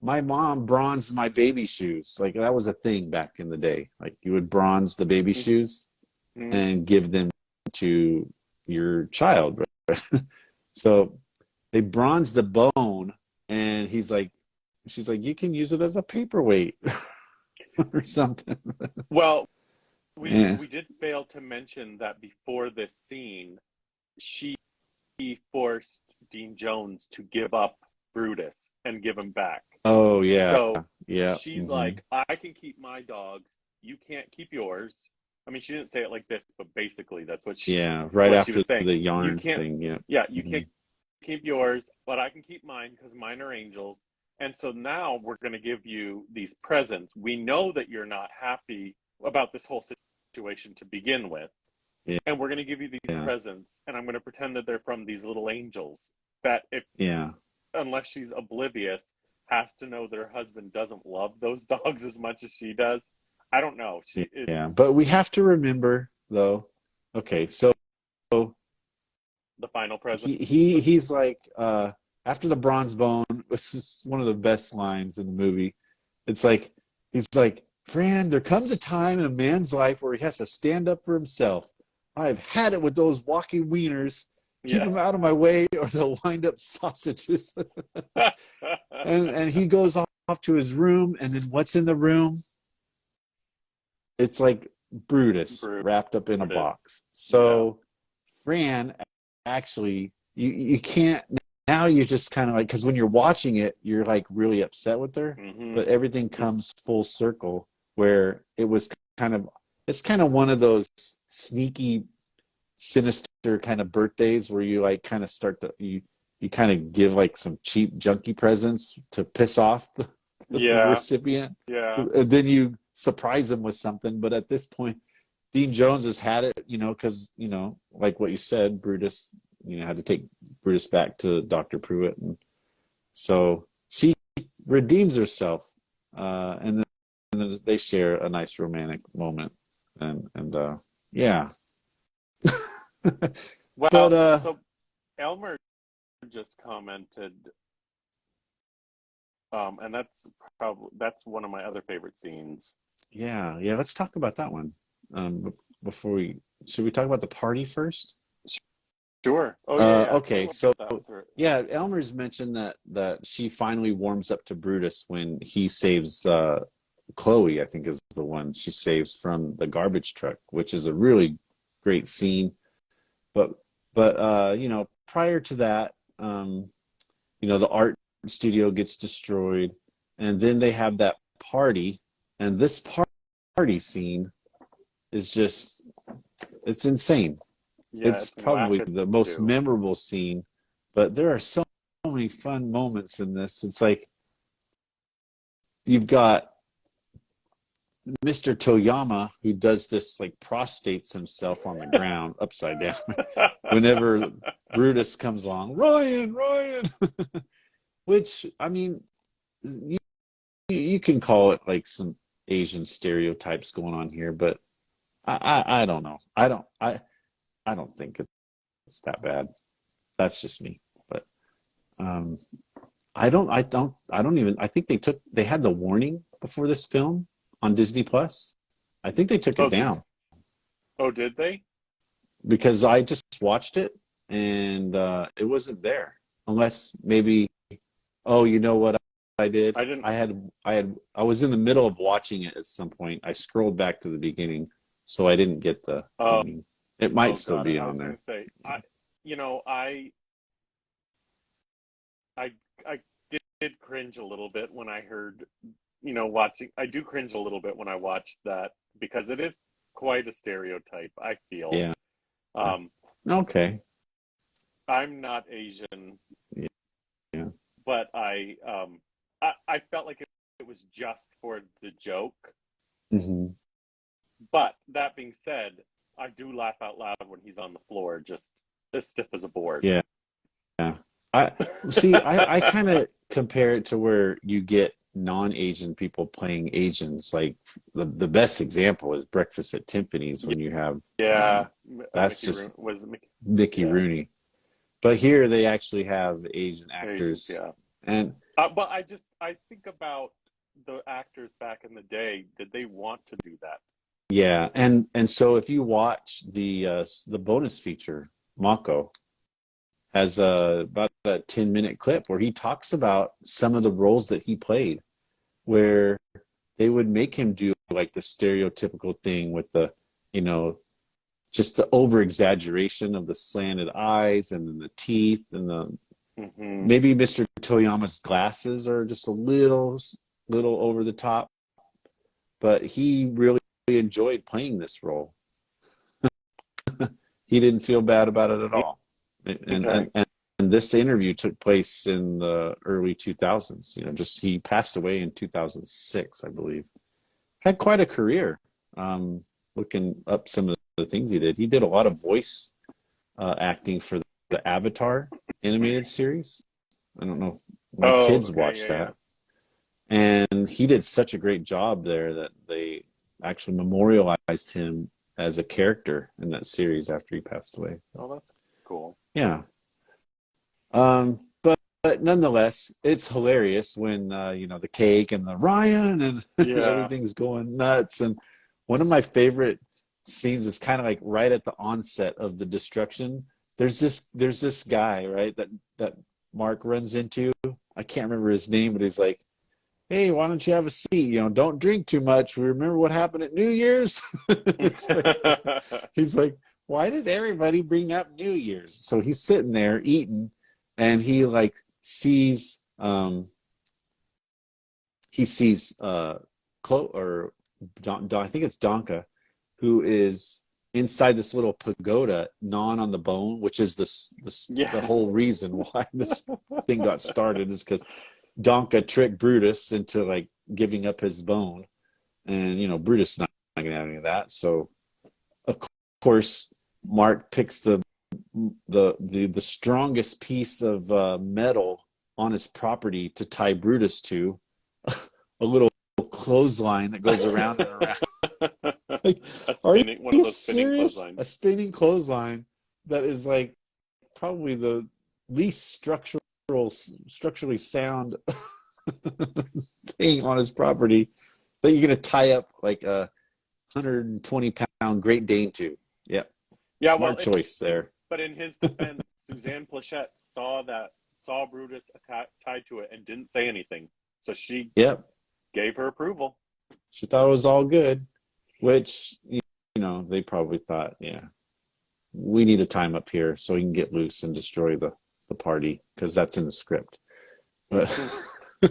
my mom bronzed my baby shoes. Like, that was a thing back in the day. Like, you would bronze the baby shoes Mhm. and give them to your child, right? So they bronze the bone, and she's like, you can use it as a paperweight or something. Well, we Yeah. we did fail to mention that before this scene, she forced Dean Jones to give up Brutus and give him back. Oh yeah, So yeah. she's Hmm. like, I can keep my dogs, you can't keep yours. I mean, she didn't say it like this, but basically that's Yeah, right what she after was saying. the You yarn can't, thing. Yeah. yeah, you Hmm. can't keep yours, but I can keep mine because mine are angels. And so now we're going to give you these presents. We know that you're not happy about this whole situation to begin with, Yeah, and we're going to give you these yeah, presents, and I'm going to pretend that they're from these little angels that, if yeah, unless she's oblivious, has to know that her husband doesn't love those dogs as much as she does. I don't know. It's yeah. But we have to remember, though. Okay, so the final present. he's like, after the bronze bone, this is one of the best lines in the movie. It's like he's like, Fran, there comes a time in a man's life where he has to stand up for himself. I've had it with those walking wieners. Keep Yeah. them out of my way, or they'll wind up sausages. And he goes off to his room, and then what's in the room? It's like Brutus wrapped up in a Brutus. box. Yeah. So Fran, actually, you can't, now you're just kind of like, because when you're watching it, you're like really upset with her, Hmm. but everything comes full circle where it was kind of, it's kind of one of those sneaky, sinister kind of birthdays where you like kind of start to, you kind of give like some cheap junky presents to piss off the Yeah. recipient, Yeah. and then you surprise them with something. But at this point, Dean Jones has had it, because like what you said, Brutus, had to take Brutus back to Dr. Pruitt, and so she redeems herself, and then they share a nice romantic moment, and yeah, but Well, so Elmer just commented, and that's one of my other favorite scenes. yeah, yeah. Let's talk about that one. Before we should we talk about the party first? Sure. Oh yeah, yeah. Okay, We'll so get that through. yeah, Elmer's mentioned that she finally warms up to Brutus when he saves Chloe, I think is the one she saves from the garbage truck, which is a really great scene. But prior to that, the art studio gets destroyed, and then they have that party, and this party scene is just it's insane. Yeah, It's it's probably the most wackadoo. memorable scene, but there are so many fun moments in this. It's like you've got Mr. Toyama who does this, like, prostrates himself on the ground upside down whenever Brutus comes along. Ryan, which, I mean, you can call it like some Asian stereotypes going on here, but I don't know. I don't think it's that bad. That's just me. But um, I think they had the warning before this film on Disney Plus. I think they took it Oh, down did they? because I just watched it, and it wasn't there. Unless maybe, oh, you know what I did? I didn't. I was in the middle of watching it at some point. I scrolled back to the beginning, so I didn't get the Oh, warning. It might still got it. be I on was gonna there. say, you know, I, I did cringe a little bit when I heard, watching. I do cringe a little bit when I watched that because it is quite a stereotype. I feel. Yeah. Um, Okay. I'm not Asian, Yeah. but I I felt like it was just for the joke. Hmm. But that being said, I do laugh out loud when he's on the floor, just as stiff as a board. Yeah. Yeah. I see, I kind of compare it to where you get non-Asian people playing Asians. Like the best example is Breakfast at Tiffany's when you have Yeah, that's Mickey just Rooney was it Mickey? Mickey Yeah, Rooney. But here they actually have Asian Asians. actors. Yeah, And but I think about the actors back in the day. Did they want to do that? yeah, and so if you watch the bonus feature, Mako has about a 10-minute clip where he talks about some of the roles that he played, where they would make him do like the stereotypical thing with the, you know, just the over exaggeration of the slanted eyes and then the teeth and the Hmm. maybe Mr. Toyama's glasses are just a little over the top, but he really enjoyed playing this role. He didn't feel bad about it at all. And Okay. this interview took place in the early 2000s. You know, just he passed away in 2006, I believe. Had quite a career. Looking up some of the things he did, he did a lot of voice acting for the Avatar animated series. I don't know if my Oh, kids okay. watched Yeah, yeah. that, and he did such a great job there that they actually memorialized him as a character in that series after he passed away. Oh, that's cool. Yeah. But nonetheless, it's hilarious when you know, the cake and the Ryan and Yeah. everything's going nuts. And one of my favorite scenes is kind of like right at the onset of the destruction. There's this guy, right, that Mark runs into. I can't remember his name, but he's like, "Hey, why don't you have a seat? You know, don't drink too much. We remember what happened at New Year's." It's like, he's like, "Why did everybody bring up New Year's?" So he's sitting there eating, and he like sees Chloe or I think it's Donka, who is inside this little pagoda gnawing on the bone, which is the Yeah. whole reason why this thing got started, is because Donka tricked Brutus into like giving up his bone, and you know Brutus not gonna have any of that. So of course Mark picks the strongest piece of metal on his property to tie Brutus to, a little clothesline that goes around and around. Like, A are spinning one of you those spinning serious? clotheslines. A spinning clothesline that is like probably the least structurally sound thing on his property that you're going to tie up like a 120-pound Great Dane to. Yep. Yeah, well, Smart choice there. but in his defense, Suzanne Plachette saw Brutus tied to it and didn't say anything, so she Yep. gave her approval. She thought it was all good, which, you know, they probably thought, yeah, we need a time up here so he can get loose and destroy the party because that's in the script. But Hmm.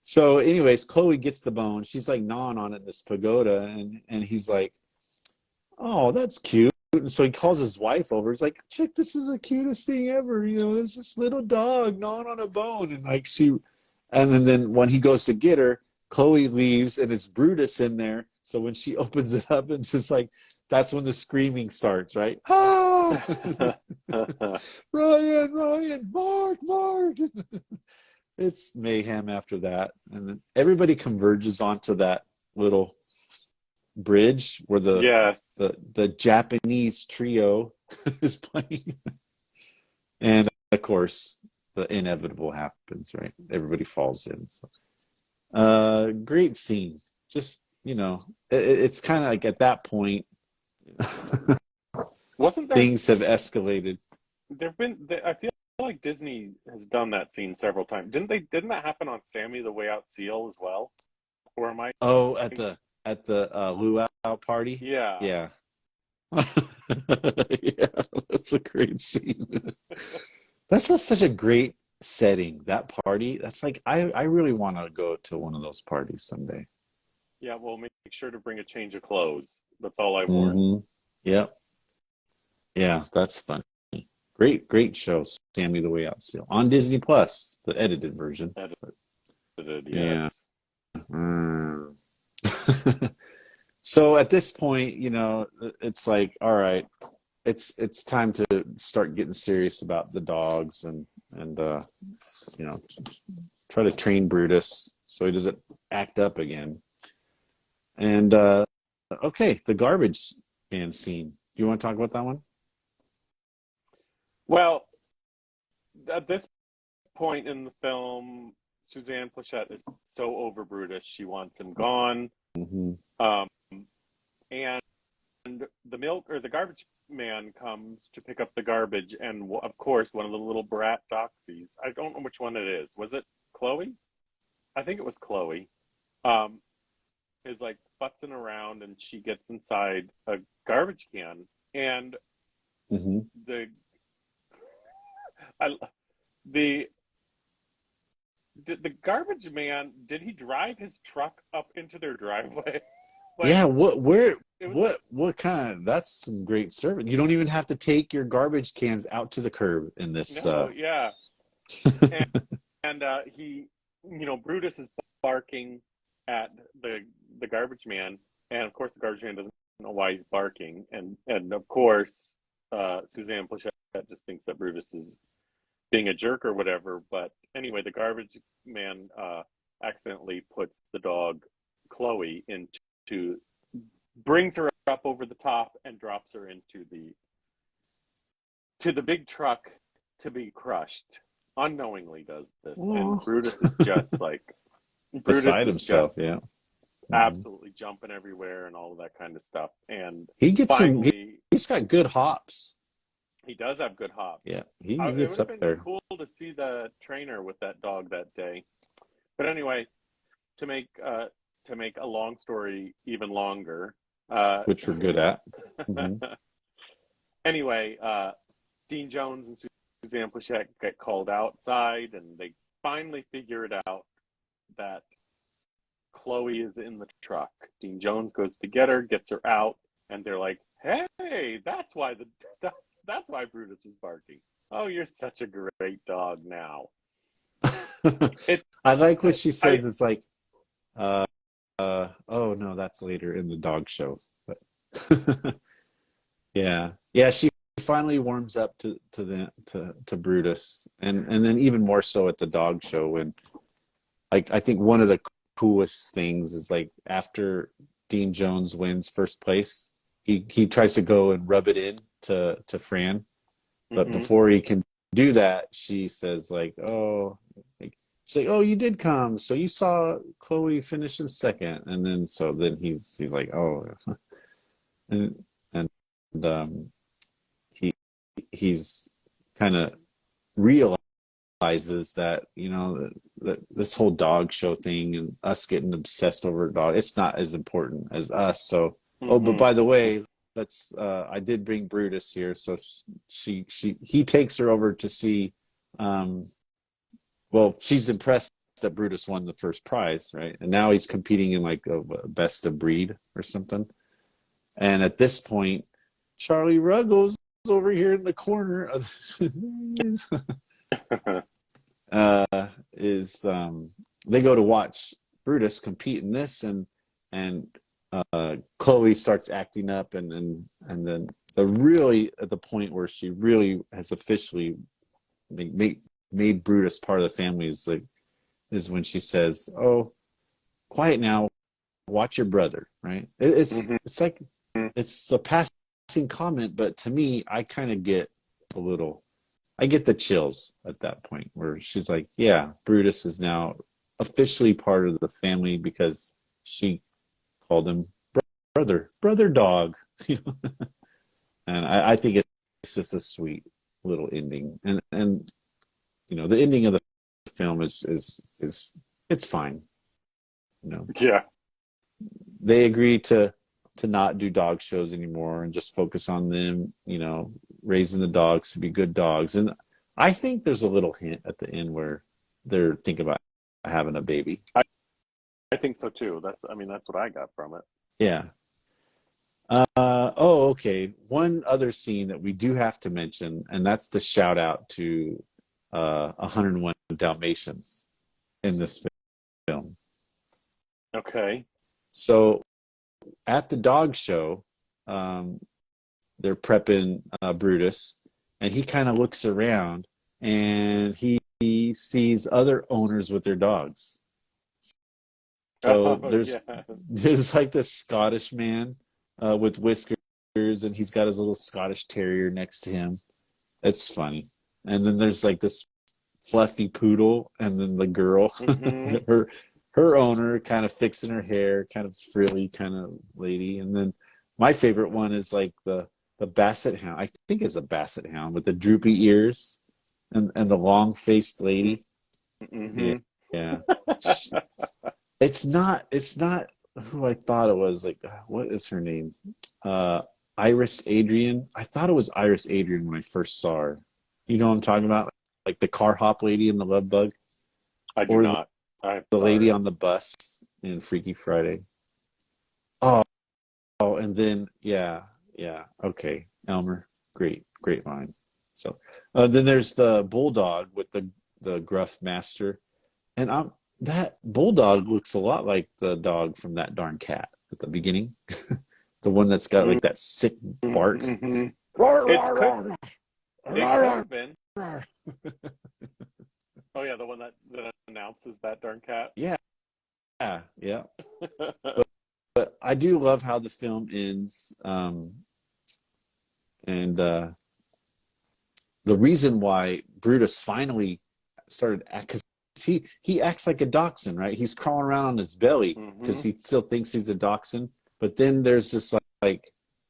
so, anyways, Chloe gets the bone. She's like gnawing on it in this pagoda, and he's like, "Oh, that's cute." And so he calls his wife over. He's like, "Chick, this is the cutest thing ever. You know, there's this little dog gnawing on a bone." And like and then when he goes to get her, Chloe leaves, and it's Brutus in there. So when she opens it up, it's just like that's when the screaming starts, right? Ah! Ryan, Ryan, Mark, Mark. It's mayhem after that, and then everybody converges onto that little bridge where the Yes. the the Japanese trio is playing, and of course the inevitable happens. Right, everybody falls in. So, great scene. Just, you know, it's kind of like at that point, Wasn't there? things have escalated. There've been. I feel like Disney has done that scene several times. Didn't that happen on Sammy the Way Out Seal as well? Or am I? Oh, at the luau party. Yeah. Yeah. Yeah, that's a great scene. Such a great setting. That party. That's like I really want to go to one of those parties someday. Yeah. Well, make sure to bring a change of clothes. That's all I warn. Mm-hmm. Yep. Yeah, that's funny. Great show, Sammy the Way Out Seal on Disney Plus, the edited version. Edited, Yeah. yes. Mm. So at this point, it's like, all right, it's time to start getting serious about the dogs and you know try to train Brutus so he doesn't act up again. And okay, the garbage can scene. Do you want to talk about that one? Well, at this point in the film, Suzanne Plachette is so over Brutus, she wants him gone. Mm-hmm. Um, and the milk or the garbage man comes to pick up the garbage, and of course, one of the little brat doxies. I don't know which one it is. Was it Chloe? I think it was Chloe. Um, is like futzing around, and she gets inside a garbage can, and Mm-hmm. the I, the did the garbage man, did he drive his truck up into their driveway? Like Yeah, it was like what kind of, that's some great service. You don't even have to take your garbage cans out to the curb in this no, yeah. And he, Brutus is barking at the garbage man, and of course the garbage man doesn't know why he's barking, and of course Suzanne Plachette just thinks that Brutus is being a jerk or whatever. But anyway, the garbage man accidentally puts the dog Chloe into brings her up over the top and drops her into the big truck to be crushed. Unknowingly does this, and Aw. Brutus Beside is himself, just yeah. Mhm. absolutely jumping everywhere and all of that kind of stuff. And He gets some. finally, He's got good hops. he does have good hops. Yeah, he It gets would have up been there. cool to see the trainer with that dog that day. But anyway, to make uh, to make a long story even longer. Uh, Which we're good at. Hmm. anyway, Dean Jones and Suzanne Plachette get called outside, and they finally figure it out that Chloe is in the truck. Dean Jones goes to get her, gets her out, and they're like, "Hey, that's why Brutus was barking. Oh, you're such a great dog now." It I like what she I says. It's like, uh, oh no, that's later in the dog show. But yeah. She finally warms up to Brutus, and then even more so at the dog show when, like, I think one of the coolest things is like after Dean Jones wins first place, he tries to go and rub it in to Fran, but mm-hmm, before he can do that, she says like, oh, like, she's like, oh, you did come, so you saw Chloe finish in second, and then he's like, oh, and and he he's kind of realizes that that this whole dog show thing and us getting obsessed over a dog, it's not as important as us. So, oh, but mm-hmm, by the way, let's I did bring Brutus here, so he takes her over to see. um well, she's impressed that Brutus won the first prize, right? And now he's competing in like a best of breed or something. And at this point, Charlie Ruggles over here in the corner of is they go to watch Brutus compete in this, and Chloe starts acting up, and then really at the point where she really has officially made Brutus part of the family is when she says, "Oh, quiet now, watch your brother." Right? mm-hmm. It's like it's a passing comment, but to me, I kind of get a little. I get the chills at that point where she's like, yeah, Brutus is now officially part of the family because she called him brother dog. And I think it's just a sweet little ending. And the ending of the film is it's fine. You know, Yeah, they agree to not do dog shows anymore and just focus on them, raising the dogs to be good dogs. And I think there's a little hint at the end where they're thinking about having a baby. I think so too. That's what I got from it. Yeah. Okay. One other scene that we do have to mention, and that's the shout out to 101 Dalmatians in this film. Okay. So at the dog show, um, they're prepping Brutus, and he kind of looks around and he sees other owners with their dogs. So Oh yeah. there's like this Scottish man with whiskers, and he's got his little Scottish terrier next to him. It's funny. And then there's like this fluffy poodle, and then the girl, Hmm. her her owner, kind of fixing her hair, kind of frilly kind of lady. And then my favorite one is like the basset hound. I think it's a basset hound with the droopy ears and the long faced lady. Yeah, Hmm. yeah. It's not who I thought it was. Like, what is her name? Uh, Iris Adrian. I thought it was Iris Adrian when I first saw her. You know what I'm talking about? Like the car hop lady in the Love Bug, I do or the, not. I'm the lady sorry. on the bus in Freaky Friday. Oh, oh, and then yeah, yeah. Okay, Elmer, great line. So then there's the bulldog with the gruff master, and that bulldog looks a lot like the dog from That Darn Cat at the beginning. The one that's got like that sick bark. Mm-hmm. Roar, It roar, could roar, it could roar, have been. roar. Oh yeah, the one that announces That Darn Cat. Yeah, yeah. But I do love how the film ends. And the reason why Brutus finally started, because he acts like a dachshund, right? He's crawling around on his belly because Hmm. he still thinks he's a dachshund. But then there's this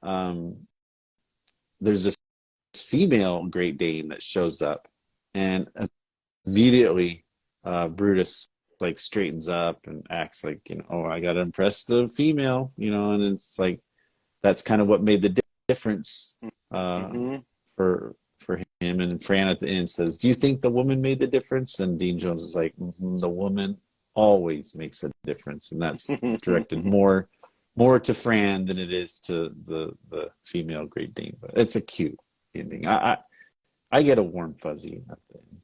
um, there's this female Great Dane that shows up, and immediately Brutus like straightens up and acts like, oh, I got to impress the female, and it's like that's kind of what made the difference uh, Hmm. for him. And Fran at the end says, "Do you think the woman made the difference?" And Dean Jones is like, "The woman always makes a difference," and that's directed more to Fran than it is to the female Great Dane. But it's a cute ending. I get a warm fuzzy at the end.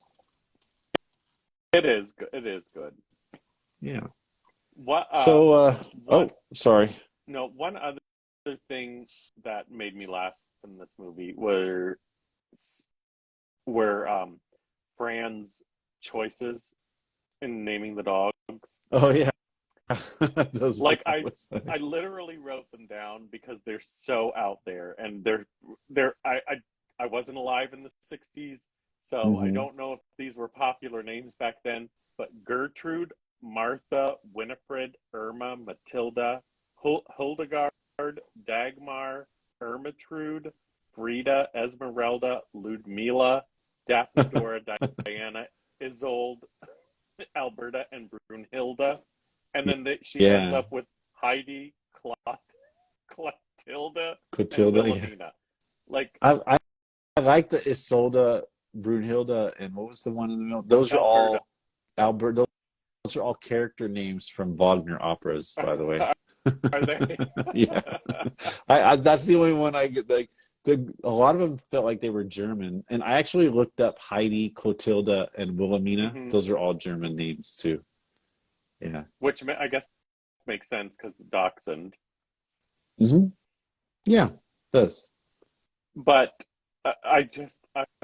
It is good. It is good. Yeah. What? So, oh, One. sorry. No. One other thing that made me laugh in this movie were Fran's choices in naming the dogs. Oh yeah, those were Like that was funny. I literally wrote them down because they're so out there, and they're I wasn't alive in the '60s, so I Hmm. don't know if these were popular names back then. But Gertrude, Martha, Winifred, Irma, Matilda, Hildegard, Dagmar, Ermentrude, Frida, Esmeralda, Ludmila, Daphne, Dora, Diana, Isolde, Alberta, and Brunhilde. And then she ends Yeah, up with Heidi, Clotilda, and Clotilda. Yeah, Wilhelmina. Like I I like the Isolde, Brunhilde, and what was the one in the middle? Those are Alberta. all Albert. Those are all character names from Wagner operas, by the way. Are they? Yeah, I that's the only one I get. Like a lot of them felt like they were German, and I actually looked up Heidi, Clotilda, and Wilhelmina. Hmm. Those are all German names too. Yeah. Which I guess makes sense because Dachshund. Hmm. Yeah. It does. But I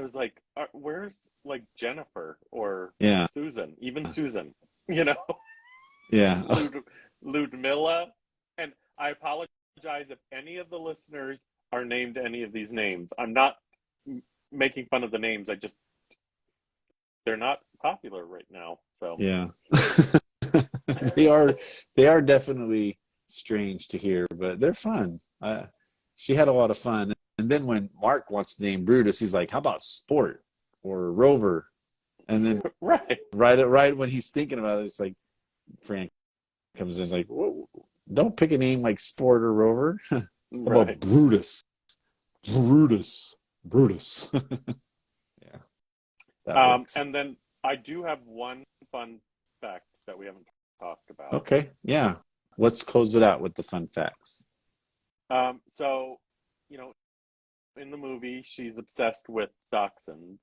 was like, where's like Jennifer or Yeah. Susan? Even Susan, you know, Yeah. Lud, Ludmilla. And I apologize if any of the listeners are named any of these names. I'm not making fun of the names. They're not popular right now. So Yeah. They are definitely strange to hear, but they're fun. She had a lot of fun. And then when Mark wants to name Brutus, he's like, "How about Sport or Rover?" And then right, right when he's thinking about it, it's like Frank comes in, like, "Whoa, don't pick a name like Sport or Rover. How about right. Brutus? Brutus, Brutus." Yeah, that works. And then I do have one fun fact that we haven't talked about. Okay, yeah. Let's close it out with the fun facts. So, you know, in the movie, she's obsessed with dachshunds,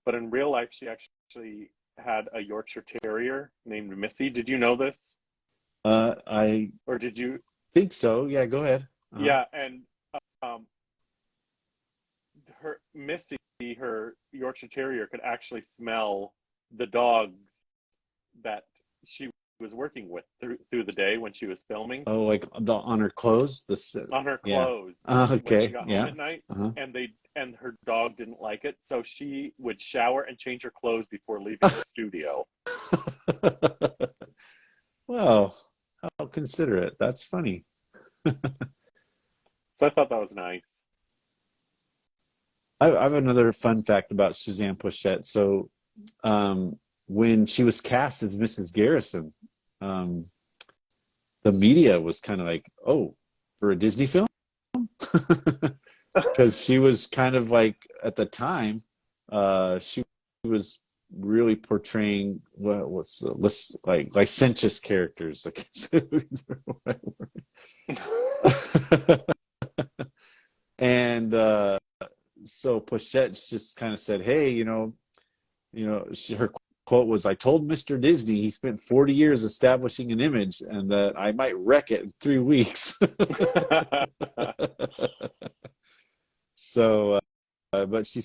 but in real life, she actually had a Yorkshire Terrier named Missy. Did you know this? I Or did you? think so. Yeah, go ahead. Uh-huh. Yeah, and um, her Missy, her Yorkshire Terrier, could actually smell the dogs that she was working with through the day when she was filming Oh, like the on her clothes, on her yeah. clothes when she Okay, got home yeah. at night, Uh-huh. and her dog didn't like it, so she would shower and change her clothes before leaving the studio. Well, how considerate. That's funny. So I thought that was nice. I have another fun fact about Suzanne Pleshette. So, when she was cast as Mrs. Garrison, um, the media was kind of like, "Oh, for a Disney film," because she was kind of like at the time, she was really portraying what's like licentious characters. Like, and so Pochette just kind of said, "Hey, her quote was, 'I told Mr. Disney he spent 40 years establishing an image, and that I might wreck it in 3 weeks.'" So, but she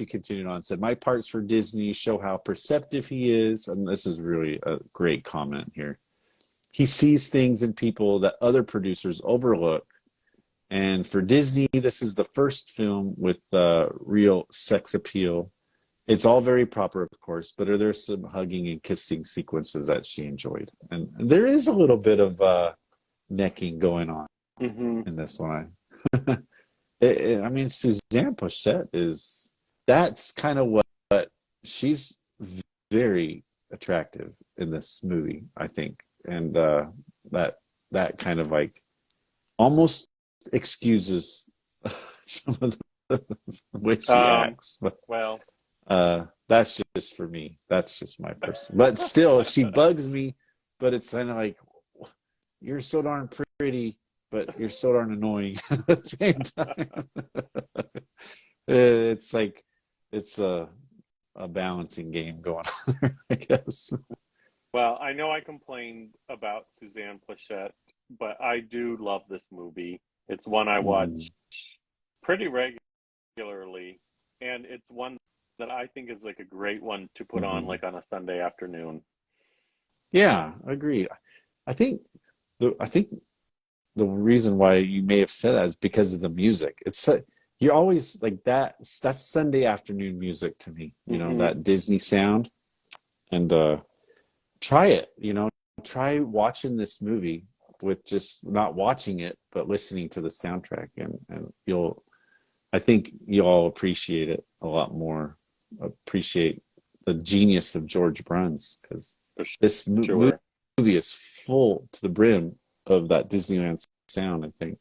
continued on, said, "My parts for Disney show how perceptive he is," and this is really a great comment here. "He sees things in people that other producers overlook. And for Disney, this is the first film with real sex appeal. It's all very proper, of course, but are there some hugging and kissing sequences that she enjoyed?" And there is a little bit of necking going on Hmm. in this one. I mean, Suzanne Pochette that's kind of what she's very attractive in this movie, I think. And that that kind of like almost excuses some of the way she um, acts. But well, that's just for me. That's just my person. But still, she bugs me. But it's kind of like, you're so darn pretty, but you're so darn annoying at the same time. It's like it's a balancing game going on, I guess. well, I know I complained about Suzanne Pleshette, but I do love this movie. It's one I Mm, watch pretty regularly, and it's one that I think is like a great one to put on mhm. like on a Sunday afternoon. Yeah, agreed. I think I think the reason why you may have said that is because of the music. You're always like that. That's Sunday afternoon music to me. Hmm. That Disney sound. And try it. Try watching this movie with just not watching it, but listening to the soundtrack, and I think you'll all appreciate it a lot more. Appreciate the genius of George Bruns, because For this sure. movie is full to the brim of that Disneyland sound, I think.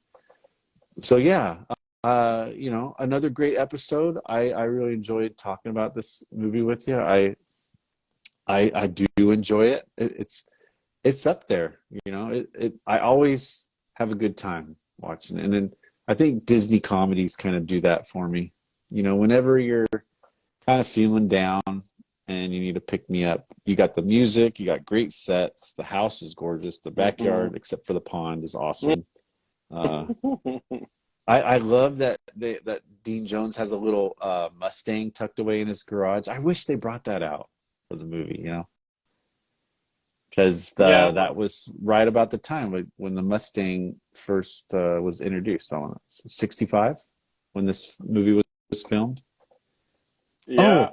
So yeah, another great episode. I really enjoyed talking about this movie with you. I do enjoy it. It's up there. I always have a good time watching it. And then I think Disney comedies kind of do that for me. Whenever you're kind of feeling down and you need to pick me up, you got the music, you got great sets, the house is gorgeous, the Hmm. backyard, except for the pond, is awesome. I love that Dean Jones has a little Mustang tucked away in his garage. I wish they brought that out for the movie, because Yeah, that was right about the time when the Mustang first was introduced. I don't know, 65 when this movie was filmed. yeah.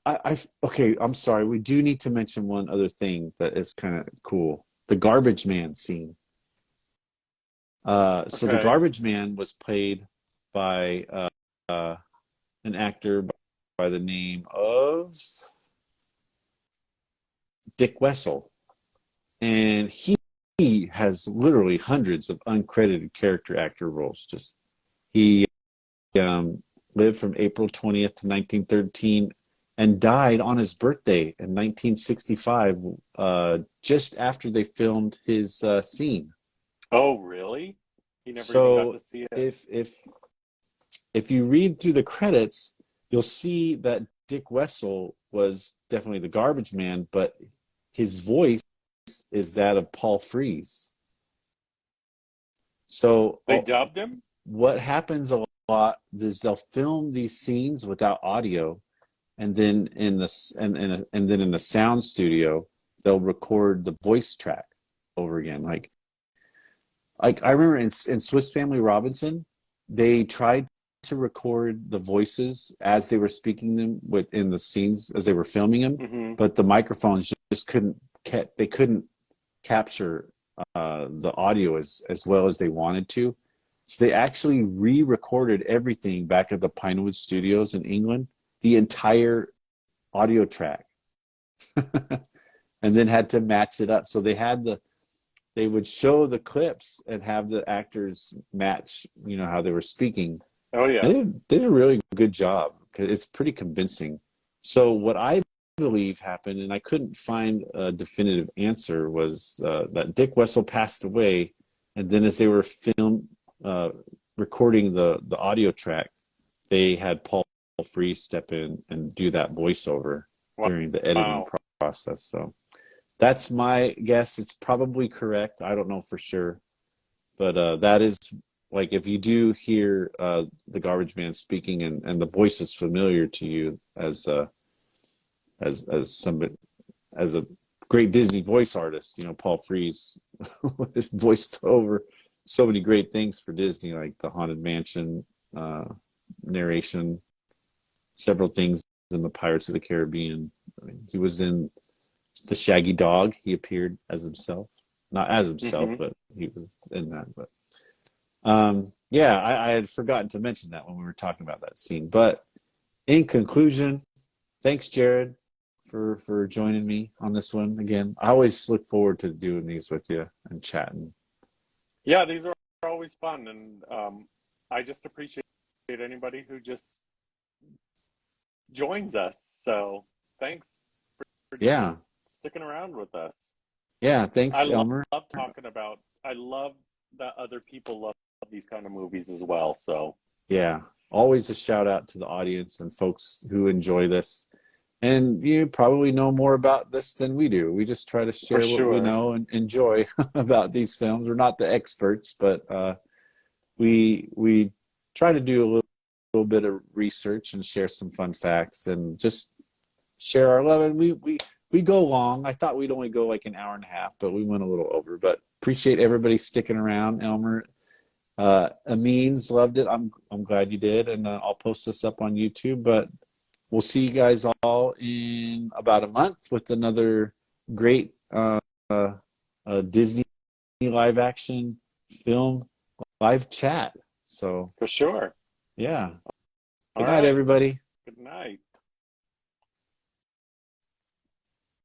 Oh, okay. I'm sorry. We do need to mention one other thing that is kind of cool: the garbage man scene. So the Okay. garbage man was played by uh, an actor by the name of Dick Wessel, and he has literally hundreds of uncredited character actor roles. Just he um, lived from April 20th, 1913, and died on his birthday in 1965, just after they filmed his scene. Oh, really? He never even got So to see it. if you read through the credits, you'll see that Dick Wessel was definitely the garbage man, but his voice is that of Paul Frees. So They dubbed him? what happens a lot is they'll film these scenes without audio, and then and then in the sound studio they'll record the voice track over again. Like I remember in Swiss Family Robinson, they tried to record the voices as they were speaking them within the scenes as they were filming them, Mm-hmm. but the microphones just couldn't they couldn't capture the audio as well as they wanted to. So they actually re-recorded everything back at the Pinewood Studios in England, the entire audio track, and then had to match it up. So they would show the clips and have the actors match, how they were speaking. Oh yeah. They did a really good job. It's pretty convincing. So what I believe happened, and I couldn't find a definitive answer, was that Dick Wessel passed away, and then as they were uh, recording the audio track, they had Paul Frees step in and do that voiceover during the editing Wow. process. So that's my guess. It's probably correct. I don't know for sure, but that is, like, if you do hear the garbage man speaking and the voice is familiar to you as somebody, as a great Disney voice artist, Paul Frees voiced over so many great things for Disney, like the Haunted Mansion narration, several things in the Pirates of the Caribbean. I mean, he was in the Shaggy Dog. He appeared as himself, not as himself, Mm-hmm. but he was in that. But yeah, I had forgotten to mention that when we were talking about that scene. But in conclusion, thanks, Jared, for joining me on this one again. I always look forward to doing these with you and chatting. Yeah, these are always fun, and I just appreciate anybody who just joins us. So thanks for just Yeah, sticking around with us. yeah. I Thanks, Elmer. love talking about. I love that other people love these kind of movies as well. So Yeah, always a shout out to the audience and folks who enjoy this. And you probably know more about this than we do. We just try to for share what we sure, know and enjoy about these films. We're not the experts, but we try to do little bit of research and share some fun facts and just share our love. And we go long. I thought we'd only go like an hour and a half, but we went a little over. But appreciate everybody sticking around. Elmer, Ameen's loved it. I'm glad you did, and I'll post this up on YouTube. But we'll see you guys all in about a month with another great Disney live action film live chat. So for sure. yeah, All good night, right. everybody. Good night.